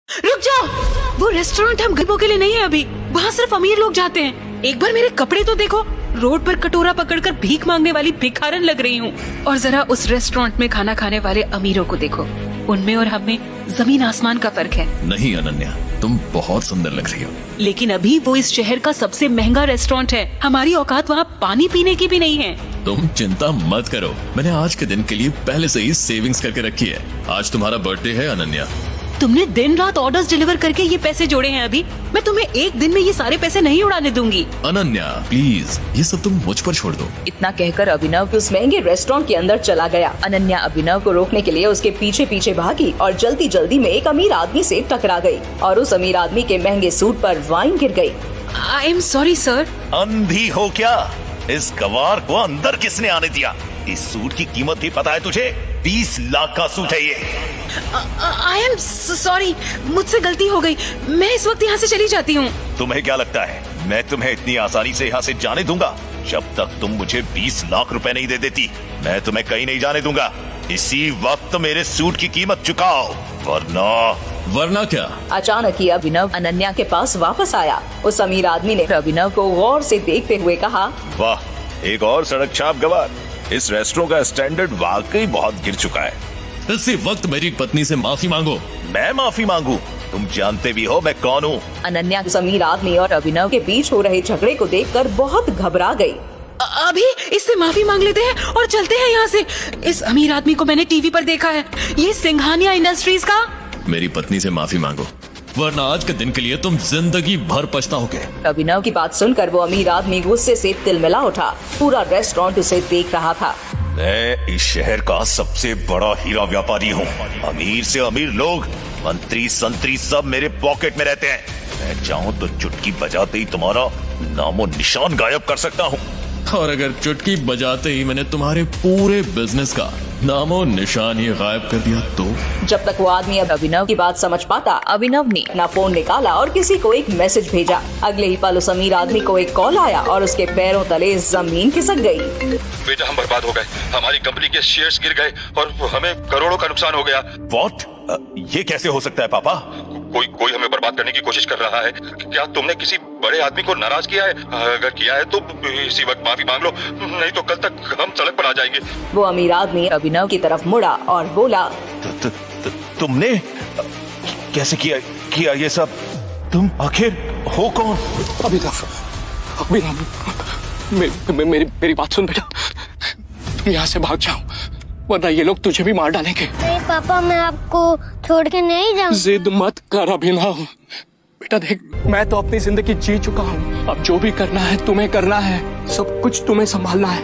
रुक जाओ, वो रेस्टोरेंट हम गरीबों के लिए नहीं है अभी, वहाँ सिर्फ अमीर लोग जाते हैं। एक बार मेरे कपड़े तो देखो, रोड पर कटोरा पकड़कर भीख मांगने वाली भिखारन लग रही हूँ। और जरा उस रेस्टोरेंट में खाना खाने वाले अमीरों को देखो, उनमें और हमें जमीन आसमान का फर्क है। नहीं अनन्या, तुम बहुत सुंदर लग रही हो। लेकिन अभी वो इस शहर का सबसे महंगा रेस्टोरेंट है, हमारी औकात वहाँ पानी पीने की भी नहीं है। तुम चिंता मत करो, मैंने आज के दिन के लिए पहले से ही सेविंग्स करके रखी है। आज तुम्हारा बर्थडे है अनन्या। तुमने दिन रात ऑर्डर्स डिलीवर करके ये पैसे जोड़े हैं अभी, मैं तुम्हें एक दिन में ये सारे पैसे नहीं उड़ाने दूंगी। अनन्या प्लीज, ये सब तुम मुझ पर छोड़ दो। इतना कहकर अभिनव उस महंगे रेस्टोरेंट के अंदर चला गया। अनन्या अभिनव को रोकने के लिए उसके पीछे पीछे भागी और जल्दी जल्दी में एक अमीर आदमी से टकरा गई और उस अमीर आदमी के महंगे सूट पर वाइन गिर गई। I am sorry sir. अंधी हो क्या? इस गवार को अंदर किसने आने दिया? इस सूट की कीमत भी पता है तुझे? 20 लाख का सूट है ये। आई एम सॉरी, मुझसे गलती हो गई, मैं इस वक्त यहाँ से चली जाती हूँ। तुम्हें क्या लगता है मैं तुम्हें इतनी आसानी से यहाँ से जाने दूंगा? जब तक तुम मुझे 20 लाख रुपए नहीं दे देती, मैं तुम्हें कहीं नहीं जाने दूंगा। इसी वक्त मेरे सूट की कीमत चुकाओ, वरना क्या? अचानक ही अभिनव अनन्या के पास वापस आया। उस अमीर आदमी ने अभिनव को गौर से देखते हुए कहा, वाह, एक और सड़क छाप गवार। इस रेस्टोरेंट का स्टैंडर्ड वाकई बहुत गिर चुका है। इसी वक्त मेरी पत्नी से माफी मांगो। मैं माफी मांगू? तुम जानते भी हो मैं कौन हूँ। अनन्या उस अमीर आदमी और अभिनव के बीच हो रहे झगड़े को देखकर बहुत घबरा गई। अभी इससे माफी मांग लेते हैं और चलते हैं यहाँ से। इस अमीर आदमी को मैंने टीवी पर देखा है, ये सिंघानिया इंडस्ट्रीज का। मेरी पत्नी से माफी मांगो, वरना आज के दिन के लिए तुम जिंदगी भर पछताओगे। अभिनव की बात सुनकर वो अमीर आदमी गुस्से से तिलमिला उठा। पूरा रेस्टोरेंट उसे देख रहा था। मैं इस शहर का सबसे बड़ा हीरा व्यापारी हूँ। अमीर से अमीर लोग, मंत्री संतरी सब मेरे पॉकेट में रहते हैं। मैं चाहूँ तो चुटकी बजाते ही तुम्हारा नामो निशान गायब कर सकता हूँ। और अगर चुटकी बजाते ही मैंने तुम्हारे पूरे बिजनेस का नामो निशान ही गायब कर दिया तो? जब तक वो आदमी अभिनव की बात समझ पाता, अभिनव ने अपना फोन निकाला और किसी को एक मैसेज भेजा। अगले ही पल उस अमीर आदमी को एक कॉल आया और उसके पैरों तले जमीन खिसक गई। बेटा, हम बर्बाद हो गए, हमारी कंपनी के शेयर्स गिर गए और हमें करोड़ों का नुकसान हो गया। What? ये कैसे हो सकता है पापा? कोई हमें बर्बाद करने की कोशिश कर रहा है। क्या तुमने किसी बड़े आदमी को नाराज किया है? अगर किया है तो इसी वक्त माफी मांग लो, नहीं तो कल तक हम सड़क पर आ जाएंगे। वो अमीर आदमी अभिनव की तरफ मुड़ा और बोला, तुमने कैसे किया ये सब? तुम आखिर हो कौन? मेरी बात सुन बेटा, तुम यहाँ से भाग जाओ, वरना ये लोग तुझे भी मार डालेंगे। नहीं पापा, मैं आपको छोड़ के नहीं जाऊंगा। जिद मत कर अभिनव। बेटा देख, मैं तो अपनी जिंदगी जी चुका हूँ, अब जो भी करना है तुम्हें करना है, सब कुछ तुम्हें संभालना है।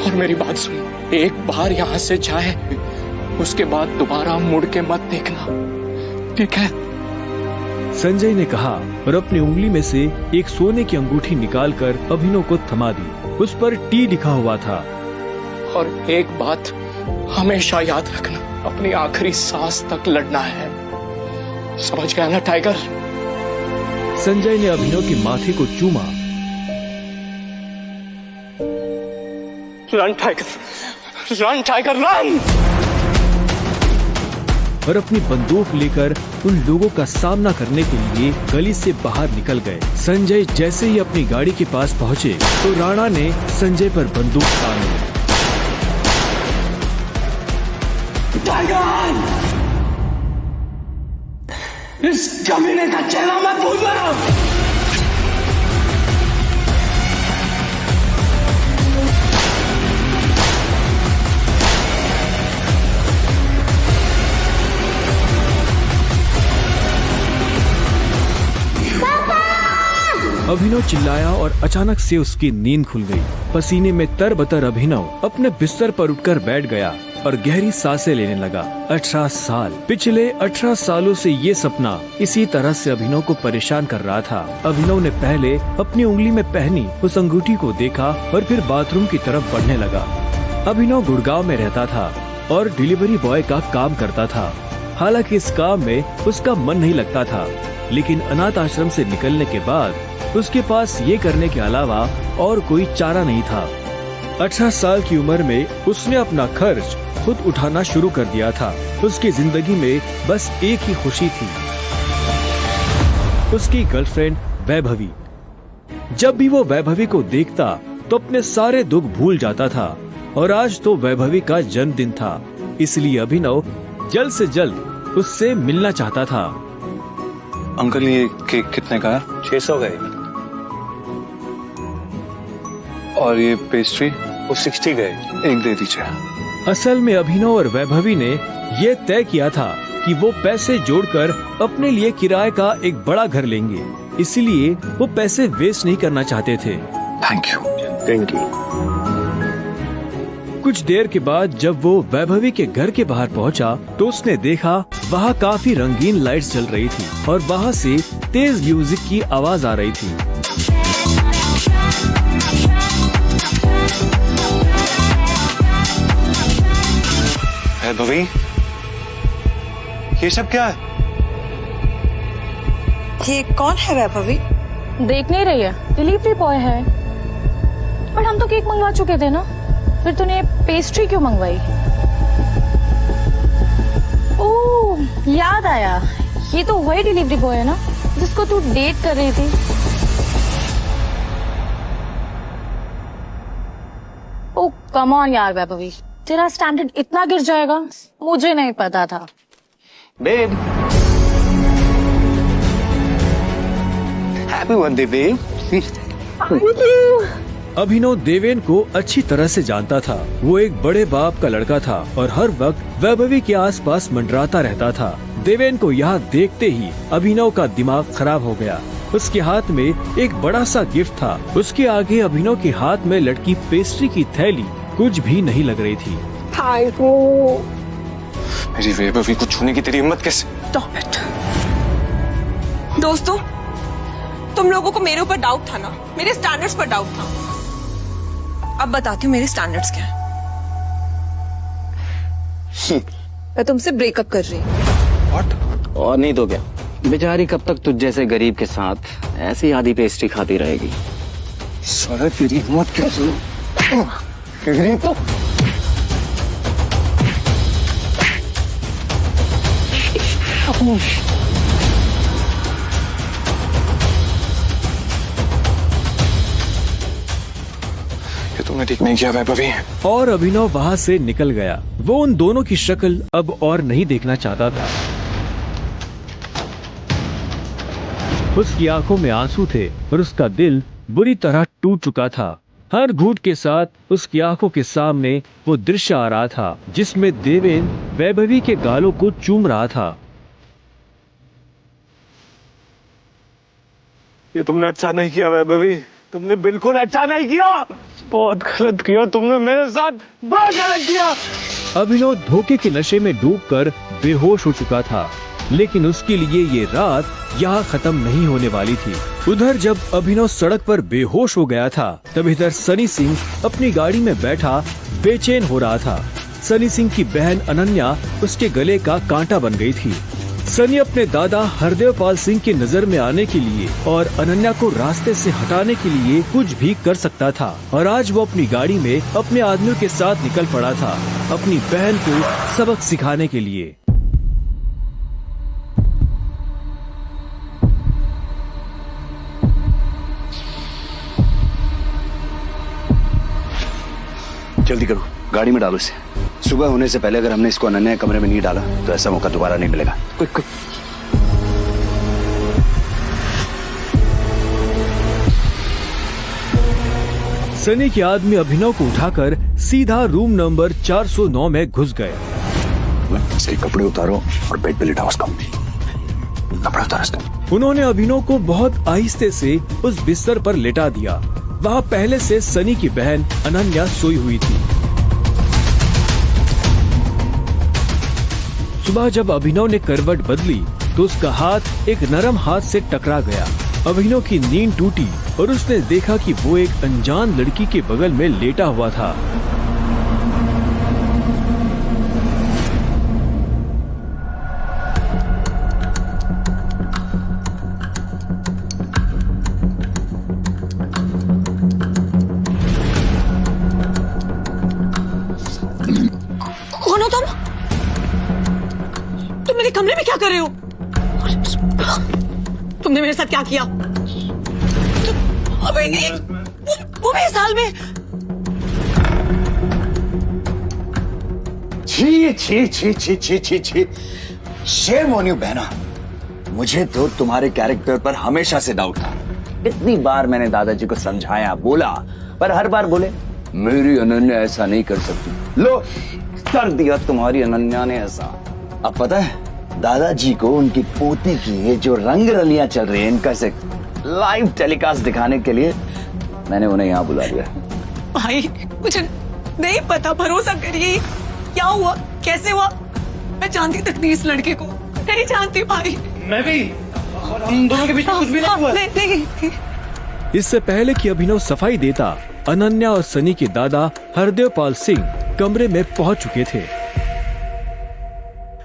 और मेरी बात सुन, एक बार यहाँ से जाए, उसके बाद दोबारा मुड़ के मत देखना, ठीक है? संजय ने कहा और अपनी उंगली में से एक सोने की अंगूठी निकालकर अभिनव को थमा दी। उस पर टी लिखा हुआ था। और एक बात हमेशा याद रखना, अपनी आखिरी सांस तक लड़ना है, समझ गया ना टाइगर? संजय ने अभिनव के माथे को चूमा। Run tiger, run tiger run! और अपनी बंदूक लेकर उन लोगों का सामना करने के लिए गली से बाहर निकल गए। संजय जैसे ही अपनी गाड़ी के पास पहुँचे तो राणा ने संजय पर बंदूक तान ली। टाइगर! इस कमीने का चेहरा मत भूलना। अभिनव चिल्लाया और अचानक से उसकी नींद खुल गई। पसीने में तरबतर अभिनव अपने बिस्तर पर उठकर बैठ गया और गहरी सांसें लेने लगा। 18 साल, पिछले 18 सालों से ये सपना इसी तरह से अभिनव को परेशान कर रहा था। अभिनव ने पहले अपनी उंगली में पहनी उस अंगूठी को देखा और फिर बाथरूम की तरफ बढ़ने लगा। अभिनव गुड़गांव में रहता था और डिलीवरी बॉय का काम करता था। हालांकि इस काम में उसका मन नहीं लगता था, लेकिन अनाथ आश्रम से निकलने के बाद उसके पास ये करने के अलावा और कोई चारा नहीं था। 18 साल की उम्र में उसने अपना खर्च खुद उठाना शुरू कर दिया था। उसकी जिंदगी में बस एक ही खुशी थी, उसकी गर्लफ्रेंड वैभवी। जब भी वो वैभवी को देखता तो अपने सारे दुख भूल जाता था और आज तो वैभवी का जन्मदिन था, इसलिए अभिनव जल्द से जल्द उससे मिलना चाहता था। अंकल ये केक कितने का है? 600 गए। और ये पेस्ट्री? वो 60 गए। एक दे दीजिए। असल में अभिनव और वैभवी ने ये तय किया था कि वो पैसे जोड़कर अपने लिए किराए का एक बड़ा घर लेंगे, इसलिए वो पैसे वेस्ट नहीं करना चाहते थे। Thank you. Thank you. कुछ देर के बाद जब वो वैभवी के घर के बाहर पहुंचा तो उसने देखा वहाँ काफी रंगीन लाइट्स जल रही थी और वहाँ से तेज म्यूजिक की आवाज आ रही थी। वैभवी, ये सब क्या है? ये कौन है वैभवी? देख नहीं रही है, डिलीवरी बॉय है। पर हम तो केक मंगवा चुके थे ना, फिर तूने पेस्ट्री क्यों मंगवाई? ओह, याद आया, ये तो वही डिलीवरी बॉय है ना जिसको तू डेट कर रही थी। ओह कम ऑन यार वैभवी, तेरा स्टैंडर्ड इतना गिर जाएगा मुझे नहीं पता था। Babe, happy birthday babe. Abhinav Deven को अच्छी तरह से जानता था। वो एक बड़े बाप का लड़का था और हर वक्त वैभवी के आसपास मंडराता रहता था। देवेन को यहाँ देखते ही अभिनव का दिमाग खराब हो गया। उसके हाथ में एक बड़ा सा गिफ्ट था, उसके आगे अभिनव के हाथ में लटकी पेस्ट्री की थैली कुछ भी नहीं लग रही थी। मेरी वैभवी को छूने की तेरी हिम्मत कैसे? Stop it. दोस्तों, तुम लोगों को मेरे ऊपर डाउट था ना, मेरे स्टैंडर्ड्स पर डाउट था। अब बताती हूँ मेरे स्टैंडर्ड्स क्या है। मैं तुमसे ब्रेकअप कर रही हूँ। और नहीं तो क्या, बेचारी कब तक तुझ जैसे गरीब के साथ ऐसी आधी पेस्ट्री खाती रहेगी। साला तेरी हिम्मत कैसे? तो ये तुमने ठीक नहीं किया वैभवी। और अभिनव वहाँ से निकल गया। वो उन दोनों की शक्ल अब और नहीं देखना चाहता था। उसकी आंखों में आंसू थे और उसका दिल बुरी तरह टूट चुका था। हर घूंट के साथ उसकी आंखों के सामने वो दृश्य आ रहा था जिसमें देवेन वैभवी के गालों को चूम रहा था। ये तुमने अच्छा नहीं किया वैभवी, तुमने बिल्कुल अच्छा नहीं किया। बहुत गलत किया तुमने मेरे साथ, बहुत गलत किया। अभिनव धोखे के नशे में डूबकर बेहोश हो चुका था, लेकिन उसके लिए ये रात यहाँ खत्म नहीं होने वाली थी। उधर जब अभिनव सड़क पर बेहोश हो गया था, तब इधर सनी सिंह अपनी गाड़ी में बैठा बेचैन हो रहा था। सनी सिंह की बहन अनन्या उसके गले का कांटा बन गई थी। सनी अपने दादा हरदेव पाल सिंह की नजर में आने के लिए और अनन्या को रास्ते से हटाने के लिए कुछ भी कर सकता था, और आज वो अपनी गाड़ी में अपने आदमियों के साथ निकल पड़ा था अपनी बहन को सबक सिखाने के लिए। जल्दी करो, गाड़ी में डालो इसे। सुबह होने से पहले अगर हमने इसको अनन्या के कमरे में नहीं डाला तो ऐसा मौका दोबारा नहीं मिलेगा। Quick quick. सनी के आदमी अभिनव को उठाकर सीधा रूम नंबर 409 में घुस गए। सही कपड़े उतारो और बेड पे लिटाओ उसको। कपड़ा उतारो उसका। उन्होंने अभिनव को बहुत आहिस्ते से उस बिस्तर पर लेटा दिया। वहाँ पहले से सनी की बहन अनन्या सोई हुई थी। सुबह जब अभिनव ने करवट बदली तो उसका हाथ एक नरम हाथ से टकरा गया। अभिनव की नींद टूटी और उसने देखा कि वो एक अनजान लड़की के बगल में लेटा हुआ था। कौन हो तुम मेरे कमरे में क्या कर रहे हो? तुमने मेरे साथ क्या किया? अबे नहीं, वो भी इस हाल में। छी छी छी छी छी छी छी, शेम ऑन यू बहना। मुझे तो तुम्हारे कैरेक्टर पर हमेशा से डाउट था। इतनी बार मैंने दादाजी को समझाया, बोला, पर हर बार बोले मेरी अनन्या ऐसा नहीं कर सकती। लो, कर दिया तुम्हारी अनन्या ने ऐसा। अब पता है दादाजी को उनकी पोती की ये जो रंग रलियां चल रही है, इनका से लाइव टेलीकास्ट दिखाने के लिए मैंने उन्हें यहाँ बुला लिया। भाई मुझे नहीं पता, भरोसा करिए। क्या हुआ, कैसे हुआ? मैं जानती तक नहीं इस लड़के को, नहीं जानती भाई। मैं भी, हम दोनों के बीच में कुछ भी नहीं हुआ। नहीं। इससे पहले कि अभिनव सफाई देता, अनन्या और सनी के दादा हरदेव पाल सिंह कमरे में पहुंच चुके थे।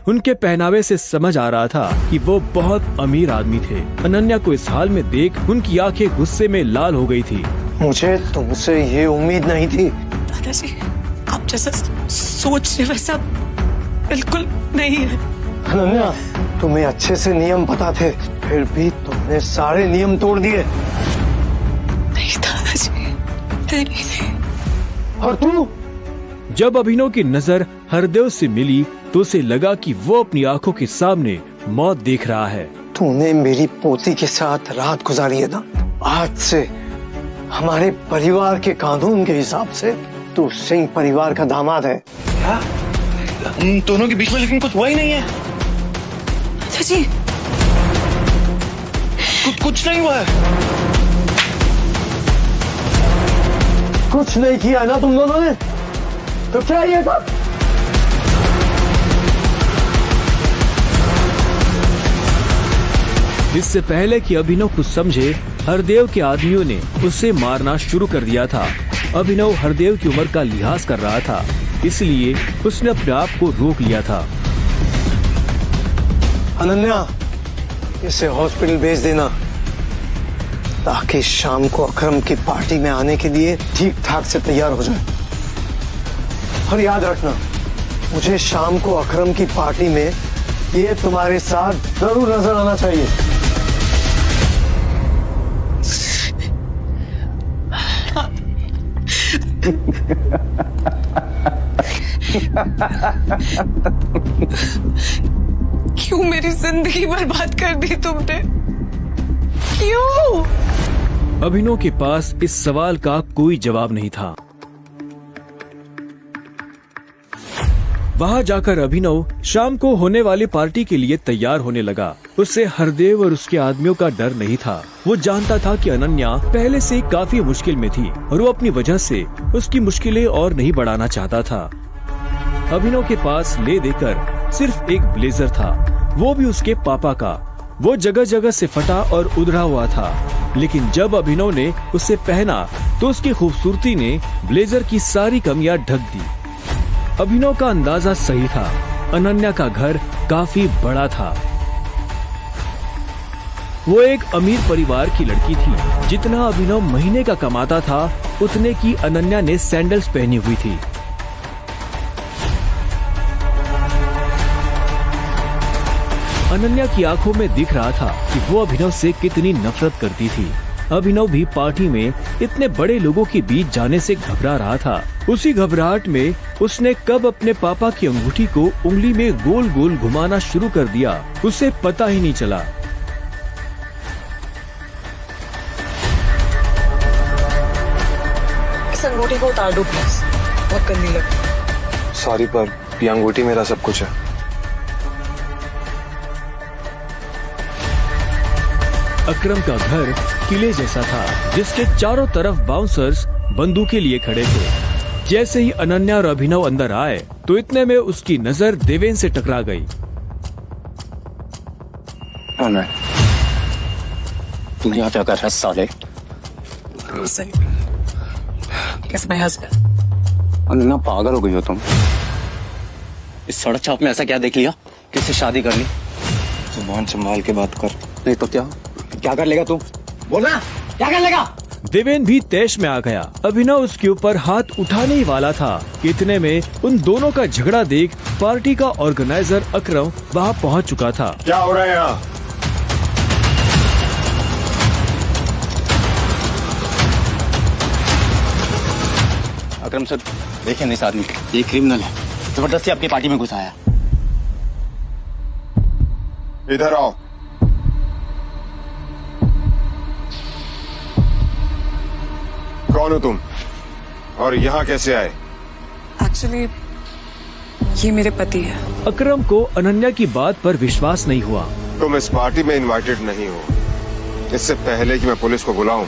उनके पहनावे से समझ आ रहा था कि वो बहुत अमीर आदमी थे। अनन्या को इस हाल में देख उनकी आंखें गुस्से में लाल हो गई थी। मुझे तुमसे ये उम्मीद नहीं थी। दादाजी, आप जैसा सोच रहे वैसा बिल्कुल नहीं है। अनन्या, तुम्हें अच्छे से नियम पता थे, फिर भी तुमने सारे नियम तोड़ दिए। नहीं दादाजी, नहीं। और तू? जब अभिनव की नजर हरदेव से मिली तो उसे लगा कि वो अपनी आंखों के सामने मौत देख रहा है। तूने मेरी पोती के साथ रात गुजारी है ना, आज से हमारे परिवार के कानून के हिसाब से तू सिंह परिवार का दामाद है। क्या? उन दोनों के बीच में लेकिन कुछ हुआ ही नहीं है। जी, कुछ नहीं हुआ है। कुछ नहीं किया ना तुम दोनों ने, तो क्या ये सब? इससे पहले कि अभिनव कुछ समझे, हरदेव के आदमियों ने उसे मारना शुरू कर दिया था। अभिनव हरदेव की उम्र का लिहाज कर रहा था, इसलिए उसने अपने आप को रोक लिया था। अनन्या, इसे हॉस्पिटल भेज देना ताकि शाम को अकरम की पार्टी में आने के लिए ठीक ठाक से तैयार हो जाए। और याद रखना, मुझे शाम को अकरम की पार्टी में ये तुम्हारे साथ जरूर नजर आना चाहिए। क्यों मेरी जिंदगी बर्बाद कर दी तुमने? क्यों? अभिनव के पास इस सवाल का कोई जवाब नहीं था। वहां जाकर अभिनव शाम को होने वाली पार्टी के लिए तैयार होने लगा। उससे हरदेव और उसके आदमियों का डर नहीं था। वो जानता था कि अनन्या पहले से काफी मुश्किल में थी और वो अपनी वजह से उसकी मुश्किलें और नहीं बढ़ाना चाहता था। अभिनव के पास ले देकर सिर्फ एक ब्लेजर था, वो भी उसके पापा का। वो जगह जगह से फटा और उधड़ा हुआ था, लेकिन जब अभिनव ने उसे पहना तो उसकी खूबसूरती ने ब्लेजर की सारी कमियां ढक दी। अभिनव का अंदाजा सही था, अनन्या का घर काफी बड़ा था। वो एक अमीर परिवार की लड़की थी। जितना अभिनव महीने का कमाता था, उतने की अनन्या ने सैंडल्स पहनी हुई थी। अनन्या की आंखों में दिख रहा था कि वो अभिनव से कितनी नफरत करती थी। अभिनव भी पार्टी में इतने बड़े लोगों के बीच जाने से घबरा रहा था। उसी घबराहट में उसने कब अपने पापा की अंगूठी को उंगली में गोल गोल घुमाना शुरू कर दिया, उसे पता ही नहीं चला। इस अंगूठी को उतार दो प्लीज, बहुत गंदी लग। सॉरी, पर ये अंगूठी मेरा सब कुछ है। अकरम का घर किले जैसा था, जिसके चारों तरफ बाउंसर्स बंदूकें लिए खड़े थे। जैसे ही अनन्या और अभिनव अंदर आए तो इतने में उसकी नजर देवेन से टकरा गई। तू यहाँ क्या कर रहा है साले? कैसे मैं हंसकर? अनन्या, पागल हो गई हो तुम? इस सड़क छाप में ऐसा क्या देख लिया किससे शादी कर ली? जुबान संभाल के बात कर, नहीं तो क्या कर लेगा तू? बोलना, क्या कर लेगा? देवेन भी तैश में आ गया। अभिनव उसके ऊपर हाथ उठाने ही वाला था। इतने में उन दोनों का झगड़ा देख पार्टी का ऑर्गेनाइजर अकरम वहाँ पहुँच चुका था। क्या हो रहा है यहाँ? अकरम सर, देखें इस आदमी को, ये क्रिमिनल है, जबरदस्ती आपकी पार्टी में घुसाया। इधर आओ। कौन हो तुम और यहाँ कैसे आए? एक्चुअली ये मेरे पति है। अकरम को अनन्या की बात पर विश्वास नहीं हुआ। तुम इस पार्टी में इनवाइटेड नहीं हो। इससे पहले कि मैं पुलिस को बुलाऊं,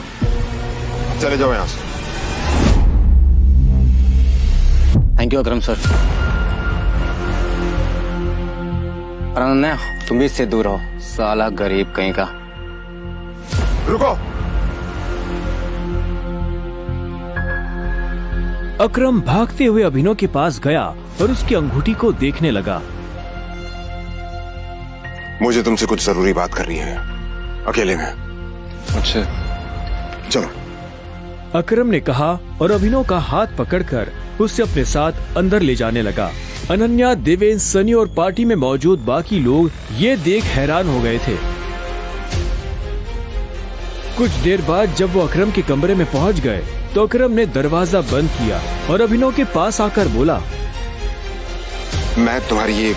चले जाओ यहाँ से। Thank you Akram sir. और अनन्या, तुम भी इससे दूर हो, साला गरीब कहीं का। रुको। अकरम भागते हुए अभिनव के पास गया और उसकी अंगूठी को देखने लगा। मुझे तुमसे कुछ जरूरी बात करनी है, अकेले में। अच्छा, चलो। अकरम ने कहा और अभिनव का हाथ पकड़कर उसे अपने साथ अंदर ले जाने लगा। अनन्या, देवेंद्र, सनी और पार्टी में मौजूद बाकी लोग ये देख हैरान हो गए थे। कुछ देर बाद जब वो अकरम के कमरे में पहुंच गए तो अकरम ने दरवाजा बंद किया और अभिनव के पास आकर बोला, मैं तुम्हारी ये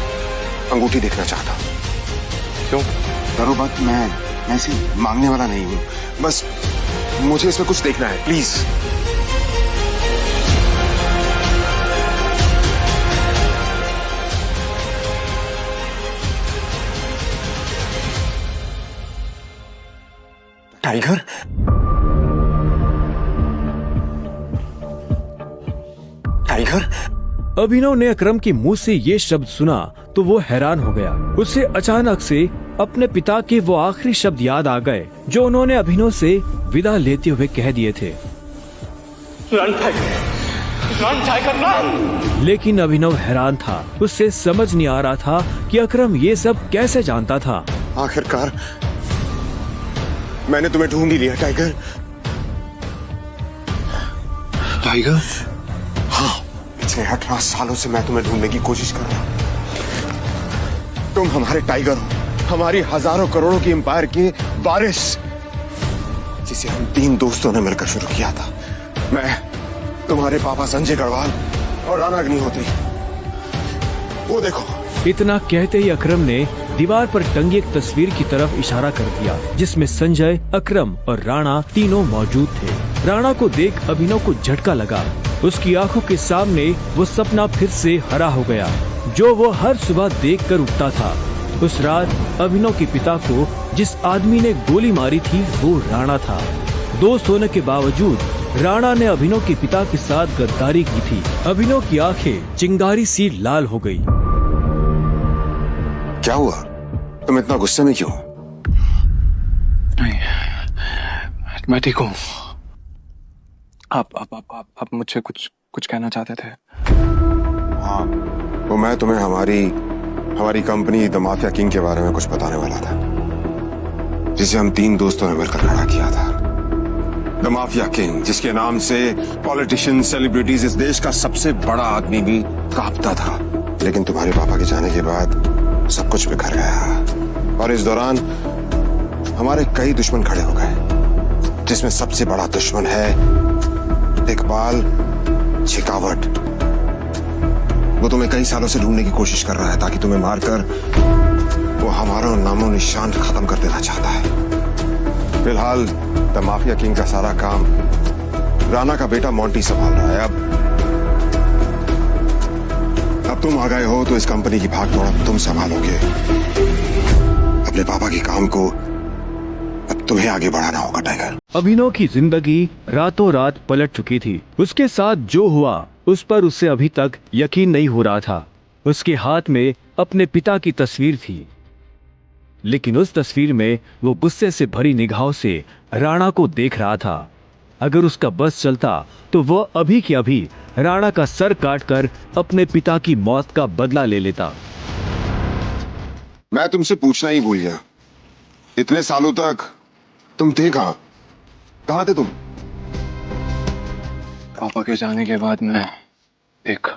अंगूठी देखना चाहता हूँ। क्यों? करो बात, मैं ऐसे मांगने वाला नहीं हूँ, बस मुझे इसमें कुछ देखना है, प्लीज। टाइगर? टाइगर? अभिनव ने अकरम के मुंह से ये शब्द सुना तो वो हैरान हो गया। उसे अचानक से अपने पिता के वो आखिरी शब्द याद आ गए जो उन्होंने अभिनव से विदा लेते हुए कह दिए थे। Run tiger, run tiger, run! लेकिन अभिनव हैरान था। उससे समझ नहीं आ रहा था कि अकरम ये सब कैसे जानता था। आखिरकार मैंने तुम्हें ढूंढ ही लिया टाइगर। टाइगर? हाँ, पिछले 18 सालों से मैं तुम्हें ढूंढने की कोशिश कर रहा हूं। तुम हमारे टाइगर हो, हमारी हजारों करोड़ों की एम्पायर के वारिस, जिसे हम 3 दोस्तों ने मिलकर शुरू किया था। मैं, तुम्हारे पापा संजय गढ़वाल और राणा अग्निहोत्री। वो देखो। इतना कहते ही अकरम ने दीवार पर टंगी एक तस्वीर की तरफ इशारा कर दिया जिसमें संजय, अकरम और राणा तीनों मौजूद थे। राणा को देख अभिनव को झटका लगा। उसकी आंखों के सामने वो सपना फिर से हरा हो गया जो वो हर सुबह देखकर उठता था। उस रात अभिनव के पिता को जिस आदमी ने गोली मारी थी वो राणा था। दोस्त होने के बावजूद राणा ने अभिनव के पिता के साथ गद्दारी की थी। अभिनव की आंखें चिंगारी सी लाल हो गई। क्या हुआ? तुम इतना गुस्से में क्यों? नहीं, मैं ठीक हूँ। आप मुझसे कुछ कहना चाहते थे? हाँ, वो मैं तुम्हें हमारी कंपनी द माफिया किंग के बारे में कुछ बताने वाला था, जिसे हम 3 दोस्तों ने मिलकर खड़ा किया था। द माफिया किंग, जिसके नाम से पॉलिटिशियन, सेलिब्रिटीज, इस देश का सबसे बड़ा आदमी भी कांपता था। लेकिन तुम्हारे पापा के जाने के बाद सब कुछ बिखर गया और इस दौरान हमारे कई दुश्मन खड़े हो गए, जिसमें सबसे बड़ा दुश्मन है इकबाल शेखावत। वो तुम्हें कई सालों से ढूंढने की कोशिश कर रहा है ताकि तुम्हें मारकर वो हमारा नामो निशान खत्म कर देना चाहता है। फिलहाल द माफिया किंग का सारा काम राणा का बेटा मोंटी संभाल रहा है। अब तुम आ गए हो तो इस कंपनी की भाग दौड़ तुम संभालोगे। अपने पापा के काम को अब तुम्हें आगे बढ़ाना होगा टाइगर। अभिनव की जिंदगी रातों रात पलट चुकी थी। उसके साथ जो हुआ उस पर उसे अभी तक यकीन नहीं हो रहा था। उसके हाथ में अपने पिता की तस्वीर थी, लेकिन उस तस्वीर में वो गुस्से से भरी निगाहों से राणा को देख रहा था। अगर उसका बस चलता तो वह अभी के अभी राणा का सर काटकर अपने पिता की मौत का बदला ले लेता। मैं तुमसे पूछना ही भूल गया, इतने सालों तक तुम थे कहाँ थे तुम? पापा के जाने के बाद मैं एक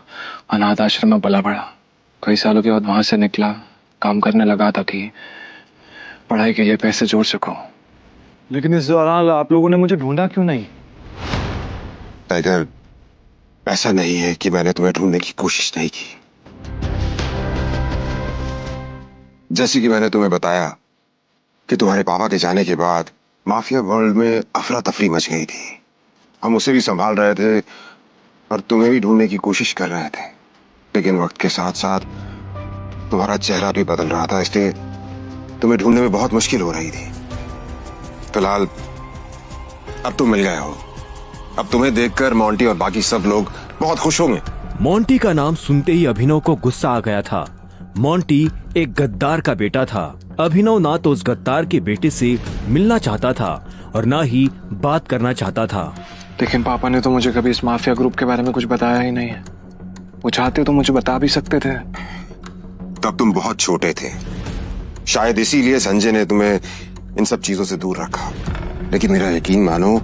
अनाथ आश्रम में पला पड़ा। कई सालों के बाद वहां से निकला, काम करने लगा ताकि पढ़ाई के लिए पैसे जोड़ सकूं। लेकिन इस दौरान आप लोगों ने मुझे ढूंढा क्यों नहीं? टाइगर, ऐसा नहीं है कि मैंने तुम्हें ढूंढने की कोशिश नहीं की। जैसे कि मैंने तुम्हें बताया कि तुम्हारे पापा के जाने के बाद माफिया वर्ल्ड में अफरा तफरी मच गई थी। हम उसे भी संभाल रहे थे और तुम्हें भी ढूंढने की कोशिश कर रहे थे, लेकिन वक्त के साथ साथ तुम्हारा चेहरा भी बदल रहा था, इसलिए तुम्हें ढूंढने में बहुत मुश्किल हो रही थी। फिलहाल अब तुम मिल गए हो। अब तुम्हें देखकर मोंटी और बाकी सब लोग बहुत खुश होंगे। मोंटी का नाम सुनते ही अभिनव को गुस्सा आ गया था। मोंटी एक गद्दार का बेटा था। अभिनव ना तो उस गद्दार के बेटे से मिलना चाहता था और ना ही बात करना चाहता था। लेकिन पापा ने तो मुझे कभी इस माफिया ग्रुप के बारे में कुछ बताया ही नहीं है। वो चाहते तो मुझे बता भी सकते थे। तब तुम बहुत छोटे थे, शायद इसीलिए संजय ने तुम्हें इन सब चीजों से दूर रखा। लेकिन मेरा यकीन मानो,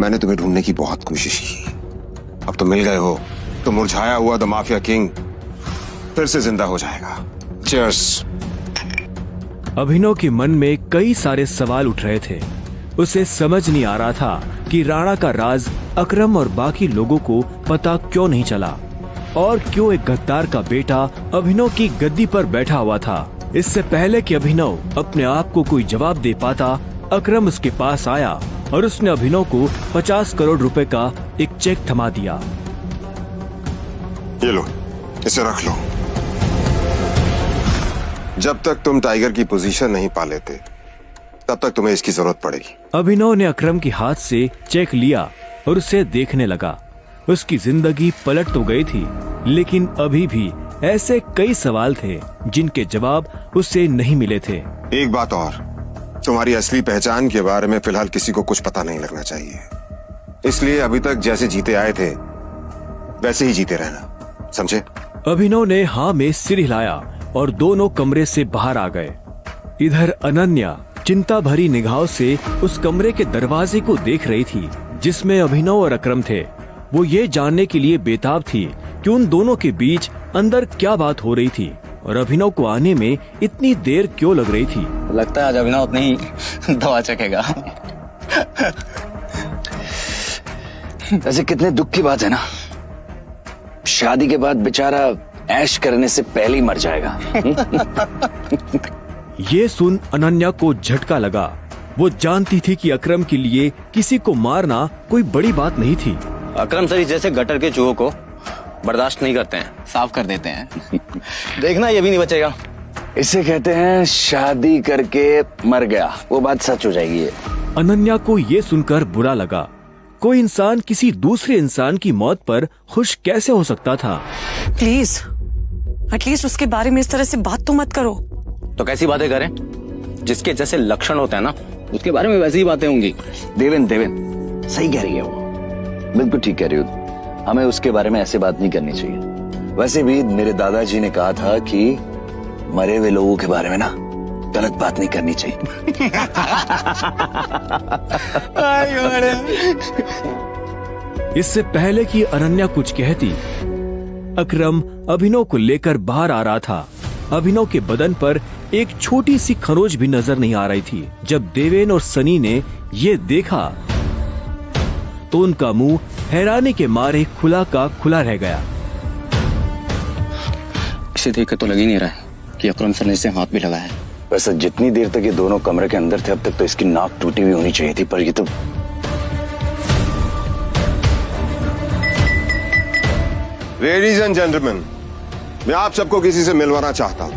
मैंने तुम्हें ढूंढने की बहुत कोशिश की। अब तुम मिल गए हो तो मुरझाया हुआ द माफिया किंग फिर से जिंदा हो जाएगा। चीयर्स। अभिनव के मन में कई सारे सवाल उठ रहे थे। उसे समझ नहीं आ रहा था कि राणा का राज अकरम और बाकी लोगों को पता क्यों नहीं चला और क्यों एक गद्दार का बेटा अभिनव की गद्दी पर बैठा हुआ था। इससे पहले कि अभिनव अपने आप को कोई जवाब दे पाता, अकरम उसके पास आया और उसने अभिनव को 50 करोड़ रुपए का एक चेक थमा दिया। ये लो, इसे रख लो। जब तक तुम टाइगर की पोजीशन नहीं पा लेते, तब तक तुम्हें इसकी जरूरत पड़ेगी। अभिनव ने अकरम के हाथ से चेक लिया और उसे देखने लगा। उसकी जिंदगी पलट तो गई थी, लेकिन अभी भी ऐसे कई सवाल थे जिनके जवाब उसे नहीं मिले थे। एक बात और, तुम्हारी असली पहचान के बारे में फिलहाल किसी को कुछ पता नहीं लगना चाहिए। इसलिए अभी तक जैसे जीते आए थे वैसे ही जीते रहना, समझे? अभिनव ने हाँ में सिर हिलाया और दोनों कमरे से बाहर आ गए। इधर अनन्या चिंता भरी निगाहों से उस कमरे के दरवाजे को देख रही थी जिसमें अभिनव और अकरम थे। वो ये जानने के लिए बेताब थी कि उन दोनों के बीच अंदर क्या बात हो रही थी और अभिनव को आने में इतनी देर क्यों लग रही थी। लगता है आज अभिनव अपनी दवा चखेगा। ऐसे कितने दुख की बात है ना, शादी के बाद बेचारा ऐश करने से पहले ही मर जाएगा। ये सुन अनन्या को झटका लगा। वो जानती थी कि अकरम के लिए किसी को मारना कोई बड़ी बात नहीं थी। अकरम सर जैसे गटर के चूहों को बर्दाश्त नहीं करते हैं, साफ कर देते हैं। देखना ये भी नहीं बचेगा। इसे कहते हैं शादी करके मर गया, वो बात सच हो जाएगी। ये अनन्या को ये सुनकर बुरा लगा। कोई इंसान किसी दूसरे इंसान की मौत पर खुश कैसे हो सकता था? प्लीज एटलीस्ट उसके बारे में इस तरह से बात तो मत करो। तो कैसी बातें करें? जिसके जैसे लक्षण होते हैं ना, उसके बारे में वैसी ही बातें होंगी। देवेन सही कह रही है, वो बिल्कुल ठीक कह रही हो। हमें उसके बारे में ऐसे बात नहीं करनी चाहिए। वैसे भी मेरे दादाजी ने कहा था कि मरे हुए लोगों के बारे में ना गलत बात नहीं करनी चाहिए। इससे पहले कि अनन्या कुछ कहती, अकरम अभिनव को लेकर बाहर आ रहा था। अभिनव के बदन पर एक छोटी सी खरोच भी नजर नहीं आ रही थी। जब देवेन और सनी ने ये देखा तो उनका मुंह हैरानी के मारे खुला का खुला रह गया। इसे देखकर तो लग ही नहीं रहा है कि अकरम सर ने इसे हाथ भी लगाया है। वैसे जितनी देर तक ये दोनों कमरे के अंदर थे, अब तक तो इसकी नाक टूटी हुई होनी चाहिए थी, पर ये तो लेडीज एंड जेंटलमैन, मैं आप सबको किसी से मिलवाना चाहता हूं।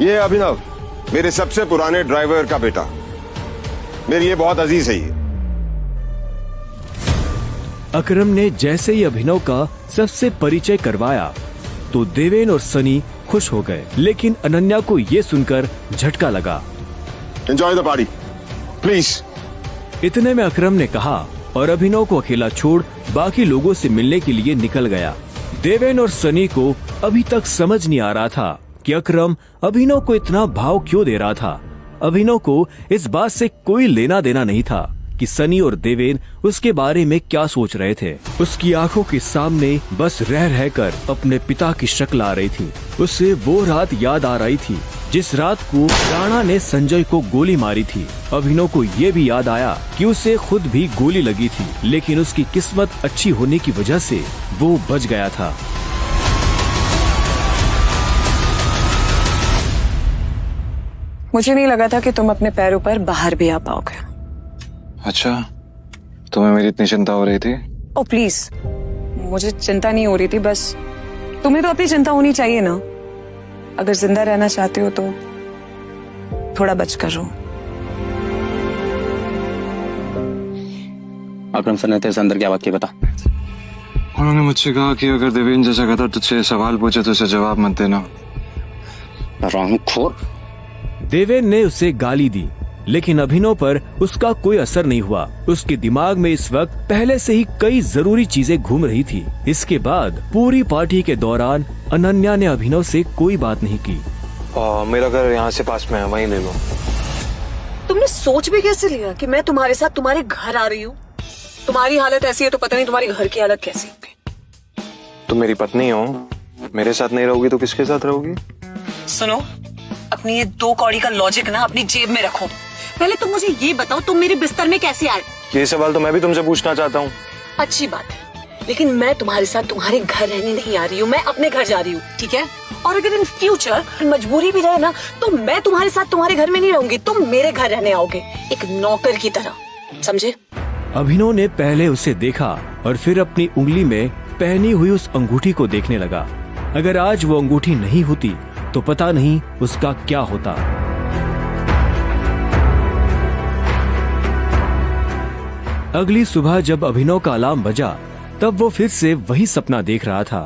ये अभिनव, मेरे सबसे पुराने ड्राइवर का बेटा, मेरे लिए बहुत अजीज है ये। अकरम ने जैसे ही अभिनव का सबसे परिचय करवाया तो देवेन और सनी खुश हो गए, लेकिन अनन्या को ये सुनकर झटका लगा। Enjoy the party please. इतने में अकरम ने कहा और अभिनव को अकेला छोड़ बाकी लोगों से मिलने के लिए निकल गया। देवेन और सनी को अभी तक समझ नहीं आ रहा था कि अकरम अभिनव को इतना भाव क्यों दे रहा था। अभिनव को इस बात से कोई लेना देना नहीं था कि सनी और देवेन उसके बारे में क्या सोच रहे थे। उसकी आंखों के सामने बस रह रहकर अपने पिता की शक्ल आ रही थी। उसे वो रात याद आ रही थी जिस रात को राणा ने संजय को गोली मारी थी। अभिनव को ये भी याद आया कि उसे खुद भी गोली लगी थी, लेकिन उसकी किस्मत अच्छी होने की वजह से वो बच गया था। मुझे नहीं लगा था कि तुम अपने पैरों पर बाहर भी आ पाओगे। अच्छा, तुम्हें मेरी इतनी चिंता हो रही थी? ओ प्लीज, मुझे चिंता नहीं हो रही थी, बस तुम्हें तो अपनी चिंता होनी चाहिए ना। अगर जिंदा रहना चाहते हो तो थोड़ा बच कर रहो। अकरम सर ने तेरे से अंदर क्या बात की, बता। उन्होंने मुझसे कहा कि अगर देवेंद्र जैसा कहता तुझसे सवाल पूछे तो उसे जवाब मत देना। रानूखोर। देवेंद्र ने उसे गाली दी, लेकिन अभिनव पर उसका कोई असर नहीं हुआ। उसके दिमाग में इस वक्त पहले से ही कई जरूरी चीजें घूम रही थी। इसके बाद पूरी पार्टी के दौरान अनन्या ने अभिनव से कोई बात नहीं की। मेरा घर यहाँ से पास में है, वहीं ले लो। तुमने सोच भी कैसे लिया कि मैं तुम्हारे साथ तुम्हारे घर आ रही हूँ? तुम्हारी हालत ऐसी है तो पता नहीं तुम्हारे घर की हालत कैसी होगी। तुम मेरी पत्नी हो, मेरे साथ नहीं रहोगी तो किसके साथ रहोगी? सुनो, अपनी ये 2 कौड़ी का लॉजिक ना अपनी जेब में रखो। पहले तुम मुझे ये बताओ, तुम मेरे बिस्तर में कैसे आए? ये सवाल तो मैं भी तुमसे पूछना चाहता हूँ। अच्छी बात है, लेकिन मैं तुम्हारे साथ तुम्हारे घर रहने नहीं आ रही हूँ, मैं अपने घर जा रही हूँ, ठीक है? और अगर इन फ्यूचर मजबूरी भी रहे ना, तो मैं तुम्हारे साथ तुम्हारे घर में नहीं रहूंगी, तुम मेरे घर रहने आओगे एक नौकर की तरह, समझे? अभिनव ने पहले उसे देखा और फिर अपनी उंगली में पहनी हुई उस अंगूठी को देखने लगा। अगर आज वो अंगूठी नहीं होती तो पता नहीं उसका क्या होता। अगली सुबह जब अभिनव का अलार्म बजा, तब वो फिर से वही सपना देख रहा था।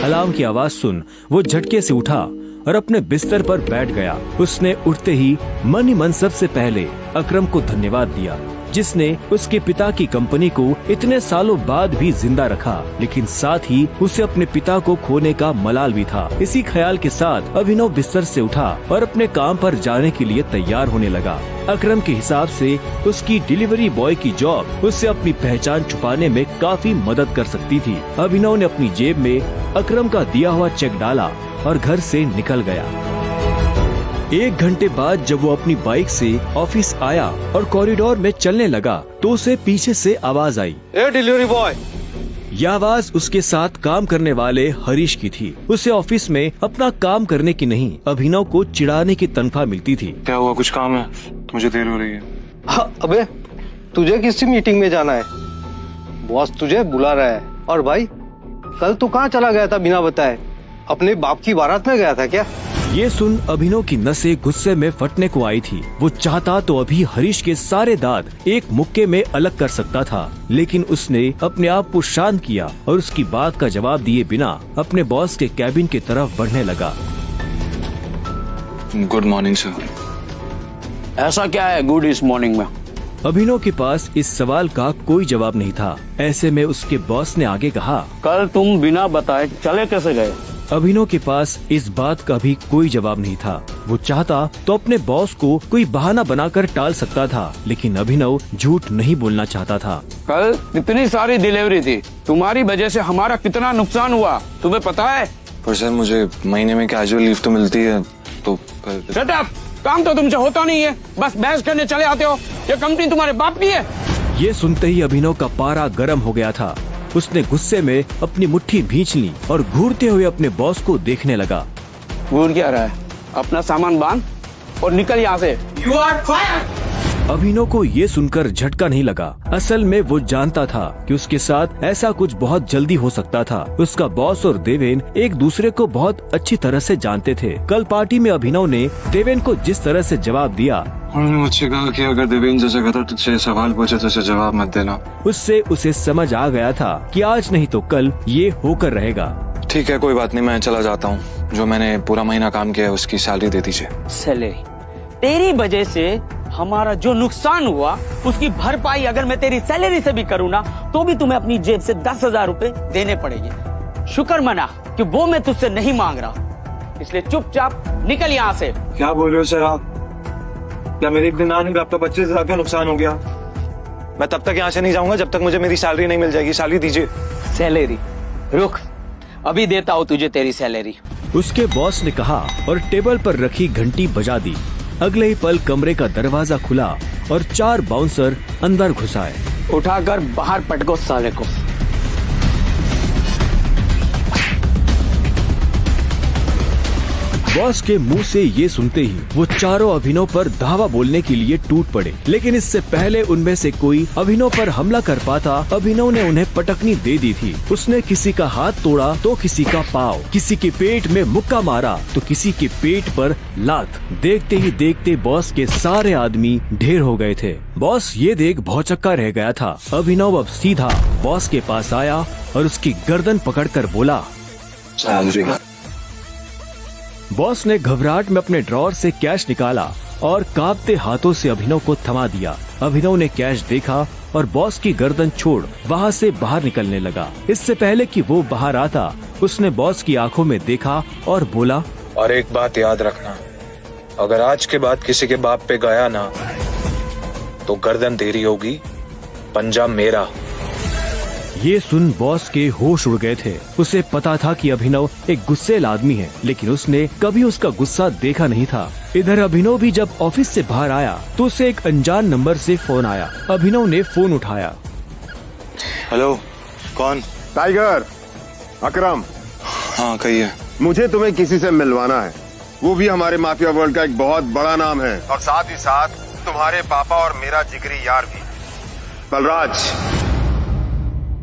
अलार्म की आवाज सुन वो झटके से उठा और अपने बिस्तर पर बैठ गया। उसने उठते ही मन ही मन सबसे पहले अकरम को धन्यवाद दिया, जिसने उसके पिता की कंपनी को इतने सालों बाद भी जिंदा रखा, लेकिन साथ ही उसे अपने पिता को खोने का मलाल भी था। इसी ख्याल के साथ अभिनव बिस्तर से उठा और अपने काम पर जाने के लिए तैयार होने लगा। अकरम के हिसाब से उसकी डिलीवरी बॉय की जॉब उससे अपनी पहचान छुपाने में काफी मदद कर सकती थी। अभिनव ने अपनी जेब में अकरम का दिया हुआ चेक डाला और घर से निकल गया। 1 घंटे बाद जब वो अपनी बाइक से ऑफिस आया और कॉरिडोर में चलने लगा, तो उसे पीछे से आवाज आई, ए डिलीवरी बॉय। यह आवाज उसके साथ काम करने वाले हरीश की थी। उसे ऑफिस में अपना काम करने की नहीं, अभिनव को चिढ़ाने की तनख्वाह मिलती थी। क्या हुआ, कुछ काम है? मुझे देर हो रही है। हाँ, अबे तुझे किसी मीटिंग में जाना है, बॉस तुझे बुला रहा है। और भाई कल तू कहाँ चला गया था बिना बताए? अपने बाप की बारात में गया था क्या? ये सुन अभिनव की नसें गुस्से में फटने को आई थी। वो चाहता तो अभी हरीश के सारे दांत एक मुक्के में अलग कर सकता था, लेकिन उसने अपने आप को शांत किया और उसकी बात का जवाब दिए बिना अपने बॉस के कैबिन की तरफ बढ़ने लगा। Good morning sir. ऐसा क्या है गुड इस मॉर्निंग में? अभिनव के पास इस सवाल का कोई जवाब नहीं था। ऐसे में उसके बॉस ने आगे कहा, कल तुम बिना बताए चले कैसे गए? अभिनव के पास इस बात का भी कोई जवाब नहीं था। वो चाहता तो अपने बॉस को कोई बहाना बनाकर टाल सकता था, लेकिन अभिनव झूठ नहीं बोलना चाहता था। कल इतनी सारी डिलीवरी थी, तुम्हारी वजह से हमारा कितना नुकसान हुआ तुम्हें पता है? पर सर मुझे महीने में कैजुअल लीव तो मिलती है, तो शट अप! काम तो तुमसे होता नहीं है, बस बहस करने चले आते हो। ये कंपनी तुम्हारे बाप की है। ये सुनते ही अभिनव का पारा गर्म हो गया था। उसने गुस्से में अपनी मुट्ठी भींच ली और घूरते हुए अपने बॉस को देखने लगा। घूर क्या रहा है? अपना सामान बांध और निकल यहाँ से। You are fired! अभिनव को ये सुनकर झटका नहीं लगा। असल में वो जानता था कि उसके साथ ऐसा कुछ बहुत जल्दी हो सकता था। उसका बॉस और देवेंद्र एक दूसरे को बहुत अच्छी तरह से जानते थे। कल पार्टी में अभिनव ने देवेंद्र को जिस तरह से जवाब दिया, उन्होंने मुझसे कहा कि अगर देवेंद्र जैसा कहता तुझसे सवाल पूछे तो उसे जवाब मत देना। उससे उसे समझ आ गया था कि आज नहीं तो कल ये होकर रहेगा। ठीक है, कोई बात नहीं, मैं चला जाता हूँ। जो मैंने पूरा महीना काम किया है उसकी सैलरी दे दीजिए। सैलरी? तेरी वजह से हमारा जो नुकसान हुआ उसकी भरपाई अगर मैं तेरी सैलरी से भी करूँ ना, तो भी तुम्हें अपनी जेब से 10,000 रुपए देने पड़ेंगे। शुक्र मना कि वो मैं तुझसे नहीं मांग रहा, इसलिए चुपचाप निकल यहाँ से। क्या बोल रहे हो सर आप? क्या मेरे एक दिन आने में आपका 25,000 का नुकसान हो गया? मैं तब तक यहाँ से नहीं जाऊंगा जब तक मुझे मेरी सैलरी नहीं मिल जाएगी। सैलरी दीजिए। सैलरी? रुक, अभी देता हूँ तुझे तेरी सैलरी। उसके बॉस ने कहा और टेबल पर रखी घंटी बजा दी। अगले ही पल कमरे का दरवाजा खुला और 4 बाउंसर अंदर घुस आए। उठाकर बाहर पटको साले को। बॉस के मुंह से ये सुनते ही वो चारों अभिनव पर धावा बोलने के लिए टूट पड़े, लेकिन इससे पहले उनमें से कोई अभिनव पर हमला कर पाता, अभिनव ने उन्हें पटकनी दे दी थी। उसने किसी का हाथ तोड़ा तो किसी का पाँव, किसी के पेट में मुक्का मारा तो किसी के पेट पर लात। देखते ही देखते बॉस के सारे आदमी ढेर हो गए थे। बॉस ये देख भौचक्का रह गया था। अभिनव अब सीधा बॉस के पास आया और उसकी गर्दन पकड़कर बोला, बॉस ने घबराहट में अपने ड्रॉर से कैश निकाला और कांपते हाथों से अभिनव को थमा दिया। अभिनव ने कैश देखा और बॉस की गर्दन छोड़ वहाँ से बाहर निकलने लगा। इससे पहले कि वो बाहर आता, उसने बॉस की आंखों में देखा और बोला, और एक बात याद रखना, अगर आज के बाद किसी के बाप पे गया ना तो गर्दन तेरी होगी, पंजा मेरा। ये सुन बॉस के होश उड़ गए थे। उसे पता था कि अभिनव एक गुस्सैल आदमी है, लेकिन उसने कभी उसका गुस्सा देखा नहीं था। इधर अभिनव भी जब ऑफिस से बाहर आया तो उसे एक अनजान नंबर से फोन आया। अभिनव ने फोन उठाया। हेलो, कौन? टाइगर, अकरम। हाँ कहिए। मुझे तुम्हें किसी से मिलवाना है, वो भी हमारे माफिया वर्ल्ड का एक बहुत बड़ा नाम है, और साथ ही साथ तुम्हारे पापा और मेरा जिगरी यार भी, बलराज।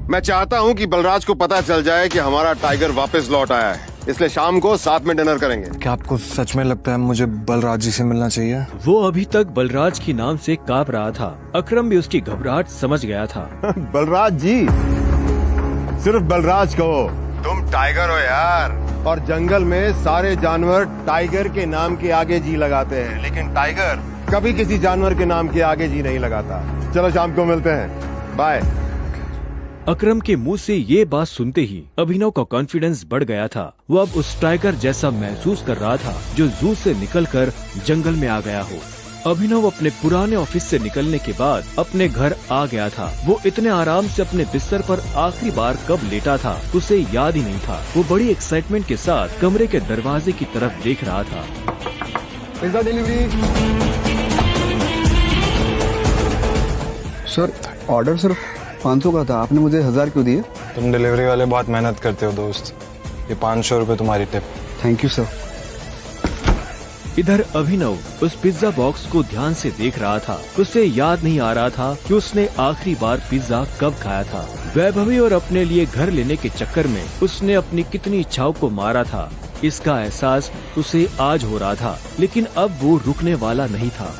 मैं चाहता हूँ कि बलराज को पता चल जाए कि हमारा टाइगर वापस लौट आया है, इसलिए शाम को साथ में डिनर करेंगे। क्या आपको सच में लगता है मुझे बलराज जी से मिलना चाहिए? वो अभी तक बलराज के नाम से कांप रहा था। अकरम भी उसकी घबराहट समझ गया था। बलराज जी, सिर्फ बलराज कहो, तुम टाइगर हो यार, और जंगल में सारे जानवर टाइगर के नाम के आगे जी लगाते हैं, लेकिन टाइगर कभी किसी जानवर के नाम के आगे जी नहीं लगाता। चलो शाम को मिलते हैं, बाय। अकरम के मुंह से ये बात सुनते ही अभिनव का कॉन्फिडेंस बढ़ गया था। वो अब उस टाइगर जैसा महसूस कर रहा था जो जू से निकलकर जंगल में आ गया हो। अभिनव अपने पुराने ऑफिस से निकलने के बाद अपने घर आ गया था। वो इतने आराम से अपने बिस्तर पर आखिरी बार कब लेटा था उसे याद ही नहीं था। वो बड़ी एक्साइटमेंट के साथ कमरे के दरवाजे की तरफ देख रहा था। Pizza delivery. सर, ऑर्डर सिर्फ 500 का था, आपने मुझे 1000 क्यों दिए? तुम डिलीवरी वाले बहुत मेहनत करते हो दोस्त, ये 500 रुपए तुम्हारी टिप। Thank you sir. इधर अभिनव उस पिज्जा बॉक्स को ध्यान से देख रहा था। उसे याद नहीं आ रहा था कि उसने आखिरी बार पिज्जा कब खाया था। वैभवी और अपने लिए घर लेने के चक्कर में उसने अपनी कितनी इच्छाओं को मारा था, इसका एहसास उसे आज हो रहा था, लेकिन अब वो रुकने वाला नहीं था।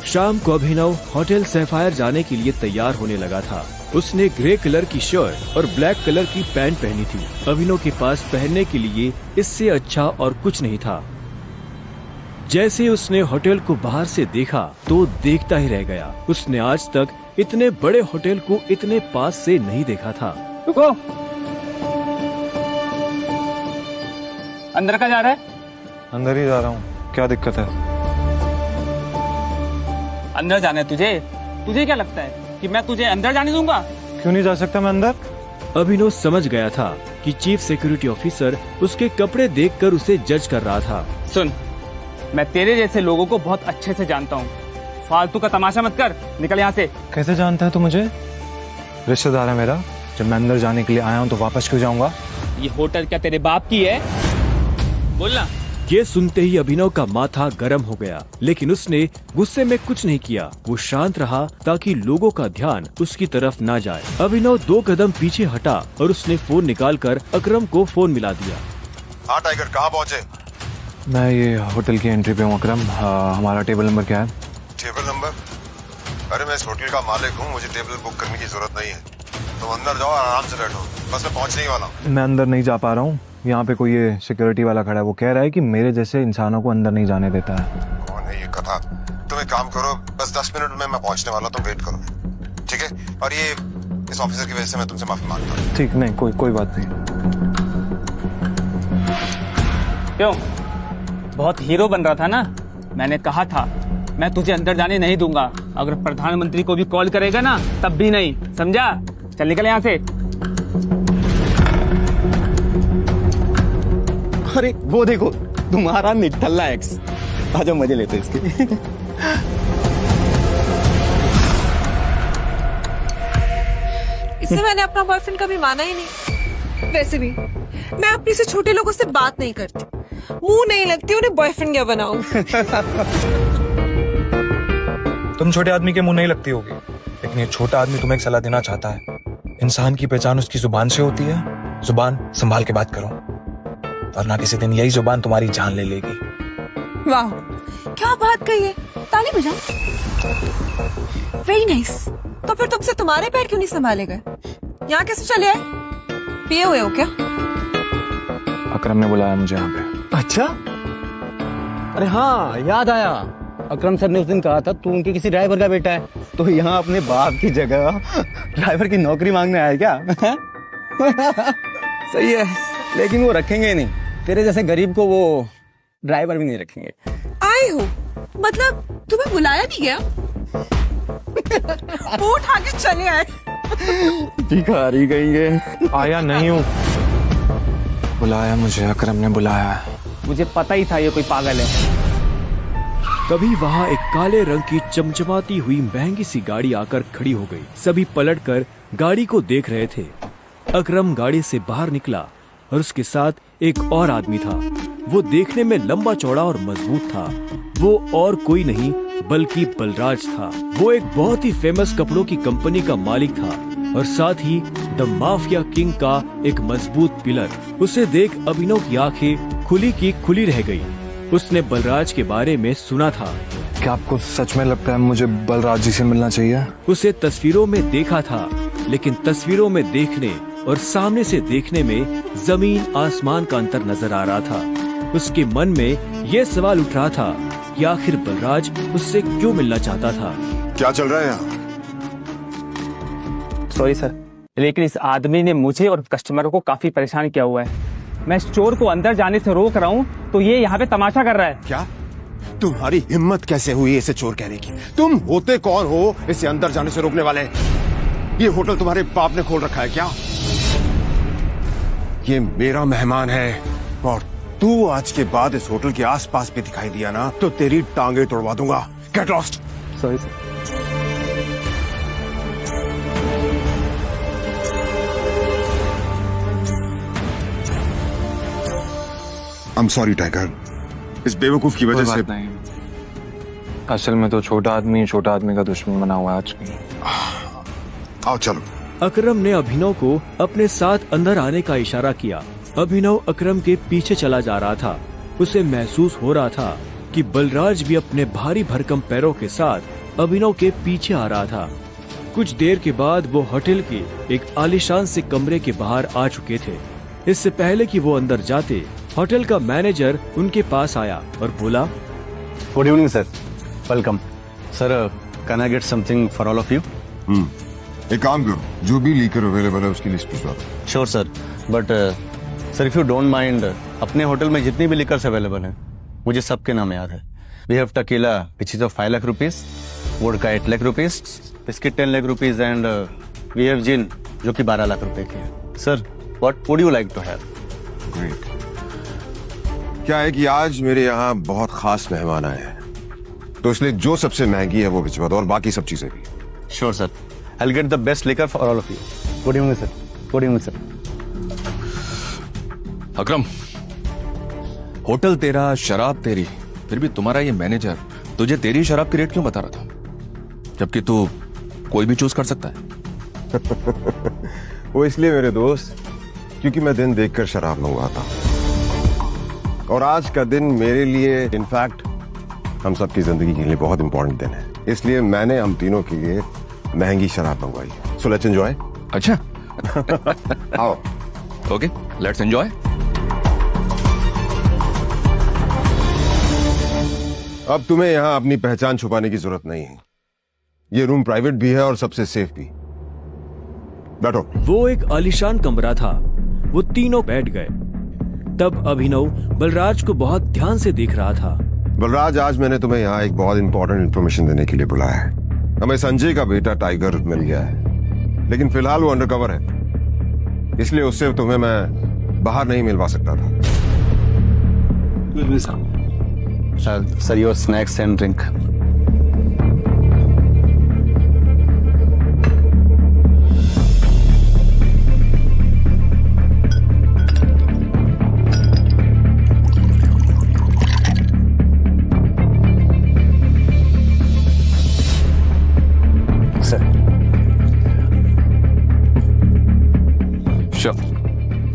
शाम को अभिनव होटल सैफायर जाने के लिए तैयार होने लगा था। उसने ग्रे कलर की शर्ट और ब्लैक कलर की पैंट पहनी थी। अभिनव के पास पहनने के लिए इससे अच्छा और कुछ नहीं था। जैसे उसने होटल को बाहर से देखा तो देखता ही रह गया। उसने आज तक इतने बड़े होटल को इतने पास से नहीं देखा था। रुको, अंदर का जा रहा है? अंदर ही जा रहा हूँ, क्या दिक्कत है? अंदर जाना है तुझे? तुझे क्या लगता है कि मैं तुझे अंदर जाने दूंगा? क्यों नहीं जा सकता मैं अंदर? अभिनव समझ गया था कि चीफ सिक्योरिटी ऑफिसर उसके कपड़े देखकर उसे जज कर रहा था। सुन, मैं तेरे जैसे लोगों को बहुत अच्छे से जानता हूँ, फालतू का तमाशा मत कर, निकल यहाँ से। कैसे जानता है तू मुझे? रिश्तेदार है मेरा, जब मैं अंदर जाने के लिए आया हूँ तो वापस क्यों जाऊंगा? ये होटल क्या तेरे बाप की है? बोलना। ये सुनते ही अभिनव का माथा गर्म हो गया, लेकिन उसने गुस्से में कुछ नहीं किया। वो शांत रहा ताकि लोगों का ध्यान उसकी तरफ ना जाए। अभिनव 2 कदम पीछे हटा और उसने फोन निकालकर अकरम को फोन मिला दिया। हाँ टाइगर, कहाँ पहुँचे? मैं ये होटल की एंट्री पे हूँ अकरम। हमारा टेबल नंबर क्या है? Table number? अरे मैं इस होटल का मालिक हूँ, मुझे टेबल बुक करने की जरूरत नहीं है। तुम अंदर जाओ, आराम से बैठो, बस मैं पहुँचने ही वाला हूँ। मैं अंदर नहीं जा पा रहा हूँ, यहाँ पे कोई ये सिक्योरिटी वाला खड़ा है, वो कह रहा है कि मेरे जैसे इंसानों को अंदर नहीं जाने देता है। कौन है ये कथा? तुम एक काम करो, बस 10 मिनट में मैं पहुँचने वाला, तुम वेट करो, ठीक है? और ये इस ऑफिसर की वजह से मैं तुमसे माफी मांगता हूँ। ठीक, नहीं कोई बात नहीं। क्यों, बहुत हीरो बन रहा था ना? मैंने कहा था मैं तुझे अंदर जाने नहीं दूंगा। अगर प्रधानमंत्री को भी कॉल करेगा ना तब भी नहीं, समझा? चल निकल यहाँ से। अरे वो देखो तुम्हारा निठल्ला एक्स। आजा मजे लेते इसके। इससे मैंने अपना बॉयफ्रेंड कभी माना ही नहीं। वैसे भी मैं अपने से छोटे लोगों से बात नहीं करती, मुंह नहीं लगती उन्हें बॉयफ्रेंड क्या बनाऊं। तुम छोटे आदमी के मुंह नहीं लगती होगी, लेकिन ये छोटा आदमी तुम्हें एक सलाह देना चाहता है। इंसान की पहचान उसकी जुबान से होती है, जुबान संभाल के बात करो, वरना किसी दिन यही जुबान तुम्हारी जान ले लेगी। वाह क्या बात कही है, ताली बजाओ। Very nice. तो फिर तुमसे तुम्हारे पैर क्यों नहीं संभाले गए? यहाँ कैसे चले आए? पिए हुए हो क्या? अकरम ने बुलाया मुझे यहाँ पे। अच्छा, अरे हाँ याद आया, अकरम सर ने उस दिन कहा था तू उनके किसी ड्राइवर का बेटा है, तो यहाँ अपने बाप की जगह ड्राइवर की नौकरी मांगने आया क्या? सही है, लेकिन वो रखेंगे नहीं, तेरे जैसे गरीब को वो ड्राइवर भी नहीं रखेंगे। आए हो मतलब तुम्हें बुलाया नहीं गया? वो उठा के चले आए। भिखारी कहेंगे। आया नहीं हूँ, बुलाया मुझे, अकरम ने बुलाया। मुझे पता ही था ये कोई पागल है। तभी वहाँ एक काले रंग की चमचमाती हुई महंगी सी गाड़ी आकर खड़ी हो गई। सभी पलटकर गाड़ी को देख रहे थे। अकरम गाड़ी से बाहर निकला और उसके साथ एक और आदमी था। वो देखने में लंबा चौड़ा और मजबूत था। वो और कोई नहीं बल्कि बलराज था। वो एक बहुत ही फेमस कपड़ों की कंपनी का मालिक था और साथ ही द माफिया किंग का एक मजबूत पिलर। उसे देख अभिनव की आंखें खुली की खुली रह गई। उसने बलराज के बारे में सुना था। क्या आपको सच में लगता है मुझे बलराज जी से मिलना चाहिए? उसे तस्वीरों में देखा था, लेकिन तस्वीरों में देखने और सामने से देखने में जमीन आसमान का अंतर नजर आ रहा था। उसके मन में ये सवाल उठ रहा था कि आखिर बलराज उससे क्यों मिलना चाहता था। क्या चल रहा है यहाँ? सॉरी सर, लेकिन इस आदमी ने मुझे और कस्टमरों को काफी परेशान किया हुआ है। मैं स्टोर को अंदर जाने से रोक रहा हूँ तो ये यहाँ पे तमाशा कर रहा है। क्या तुम्हारी हिम्मत कैसे हुई इसे चोर कहने की? तुम होते कौन हो इसे अंदर जाने से रोकने वाले? ये होटल तुम्हारे बाप ने खोल रखा है क्या? ये मेरा मेहमान है और तू आज के बाद इस होटल के आसपास भी दिखाई दिया ना तो तेरी टांगे तोड़वा दूंगा। Get lost. Sorry sir. I'm sorry tiger, इस बेवकूफ की वजह से। नहीं, असल में तो छोटा आदमी का दुश्मन बना हुआ है आज की। आओ चलो। अकरम ने अभिनव को अपने साथ अंदर आने का इशारा किया। अभिनव अकरम के पीछे चला जा रहा था। उसे महसूस हो रहा था कि बलराज भी अपने भारी भरकम पैरों के साथ अभिनव के पीछे आ रहा था। कुछ देर के बाद वो होटल के एक आलीशान से कमरे के बाहर आ चुके थे। इससे पहले कि वो अंदर जाते, होटल का मैनेजर उनके पास आया और बोला, good evening sir, welcome sir, can I get something for all of you? एक काम करो, जो भी लीकर अवेलेबल है उसकी लिस्ट भिजवा दो। Sure sir, but sir if you don't mind, अपने होटल में जितनी भी लिकर्स अवेलेबल हैं मुझे सबके नाम याद है। We have tequila which is of 5 lakh rupees, vodka 8 lakh rupees, biscuit 10 lakh rupees and we have gin जो कि 12 लाख रुपए की है। Sir what would you like to have? Great. क्या है कि आज मेरे यहाँ बहुत खास मेहमान आए हैं, तो इसलिए जो सबसे महंगी है वो भिजवा दो और बाकी सब चीजें भी। Sure sir, I will get the best liquor for all of you. Good evening sir. Good evening sir. Akram, hotel तेरा, शराब तेरी, फिर भी तुम्हारा ये मैनेजर तुझे तेरी शराब की रेट क्यों बता रहा था, जबकि तू कोई भी चूज कर सकता है? वो इसलिए मेरे दोस्त क्योंकि मैं दिन देखकर शराब मंगवाता हूं और आज का दिन मेरे लिए, इनफैक्ट हम सबकी जिंदगी के लिए बहुत इंपॉर्टेंट दिन है, इसलिए मैंने हम तीनों के लिए महंगी शराब मंगवाई। So let's enjoy. अच्छा। आओ। Okay, let's enjoy. अब तुम्हें यहाँ अपनी पहचान छुपाने की जरूरत नहीं है। ये रूम प्राइवेट भी है और सबसे सेफ भी। बैठो। वो एक आलीशान कमरा था। वो तीनों बैठ गए। तब अभिनव बलराज को बहुत ध्यान से देख रहा था। बलराज, आज मैंने तुम्हें यहाँ एक बहुत इंपॉर्टेंट इन्फॉर्मेशन देने के लिए बुलाया है। हमें संजय का बेटा टाइगर मिल गया है, लेकिन फिलहाल वो अंडरकवर है, इसलिए उससे तुम्हें मैं बाहर नहीं मिलवा सकता था। Sir your snacks and drink.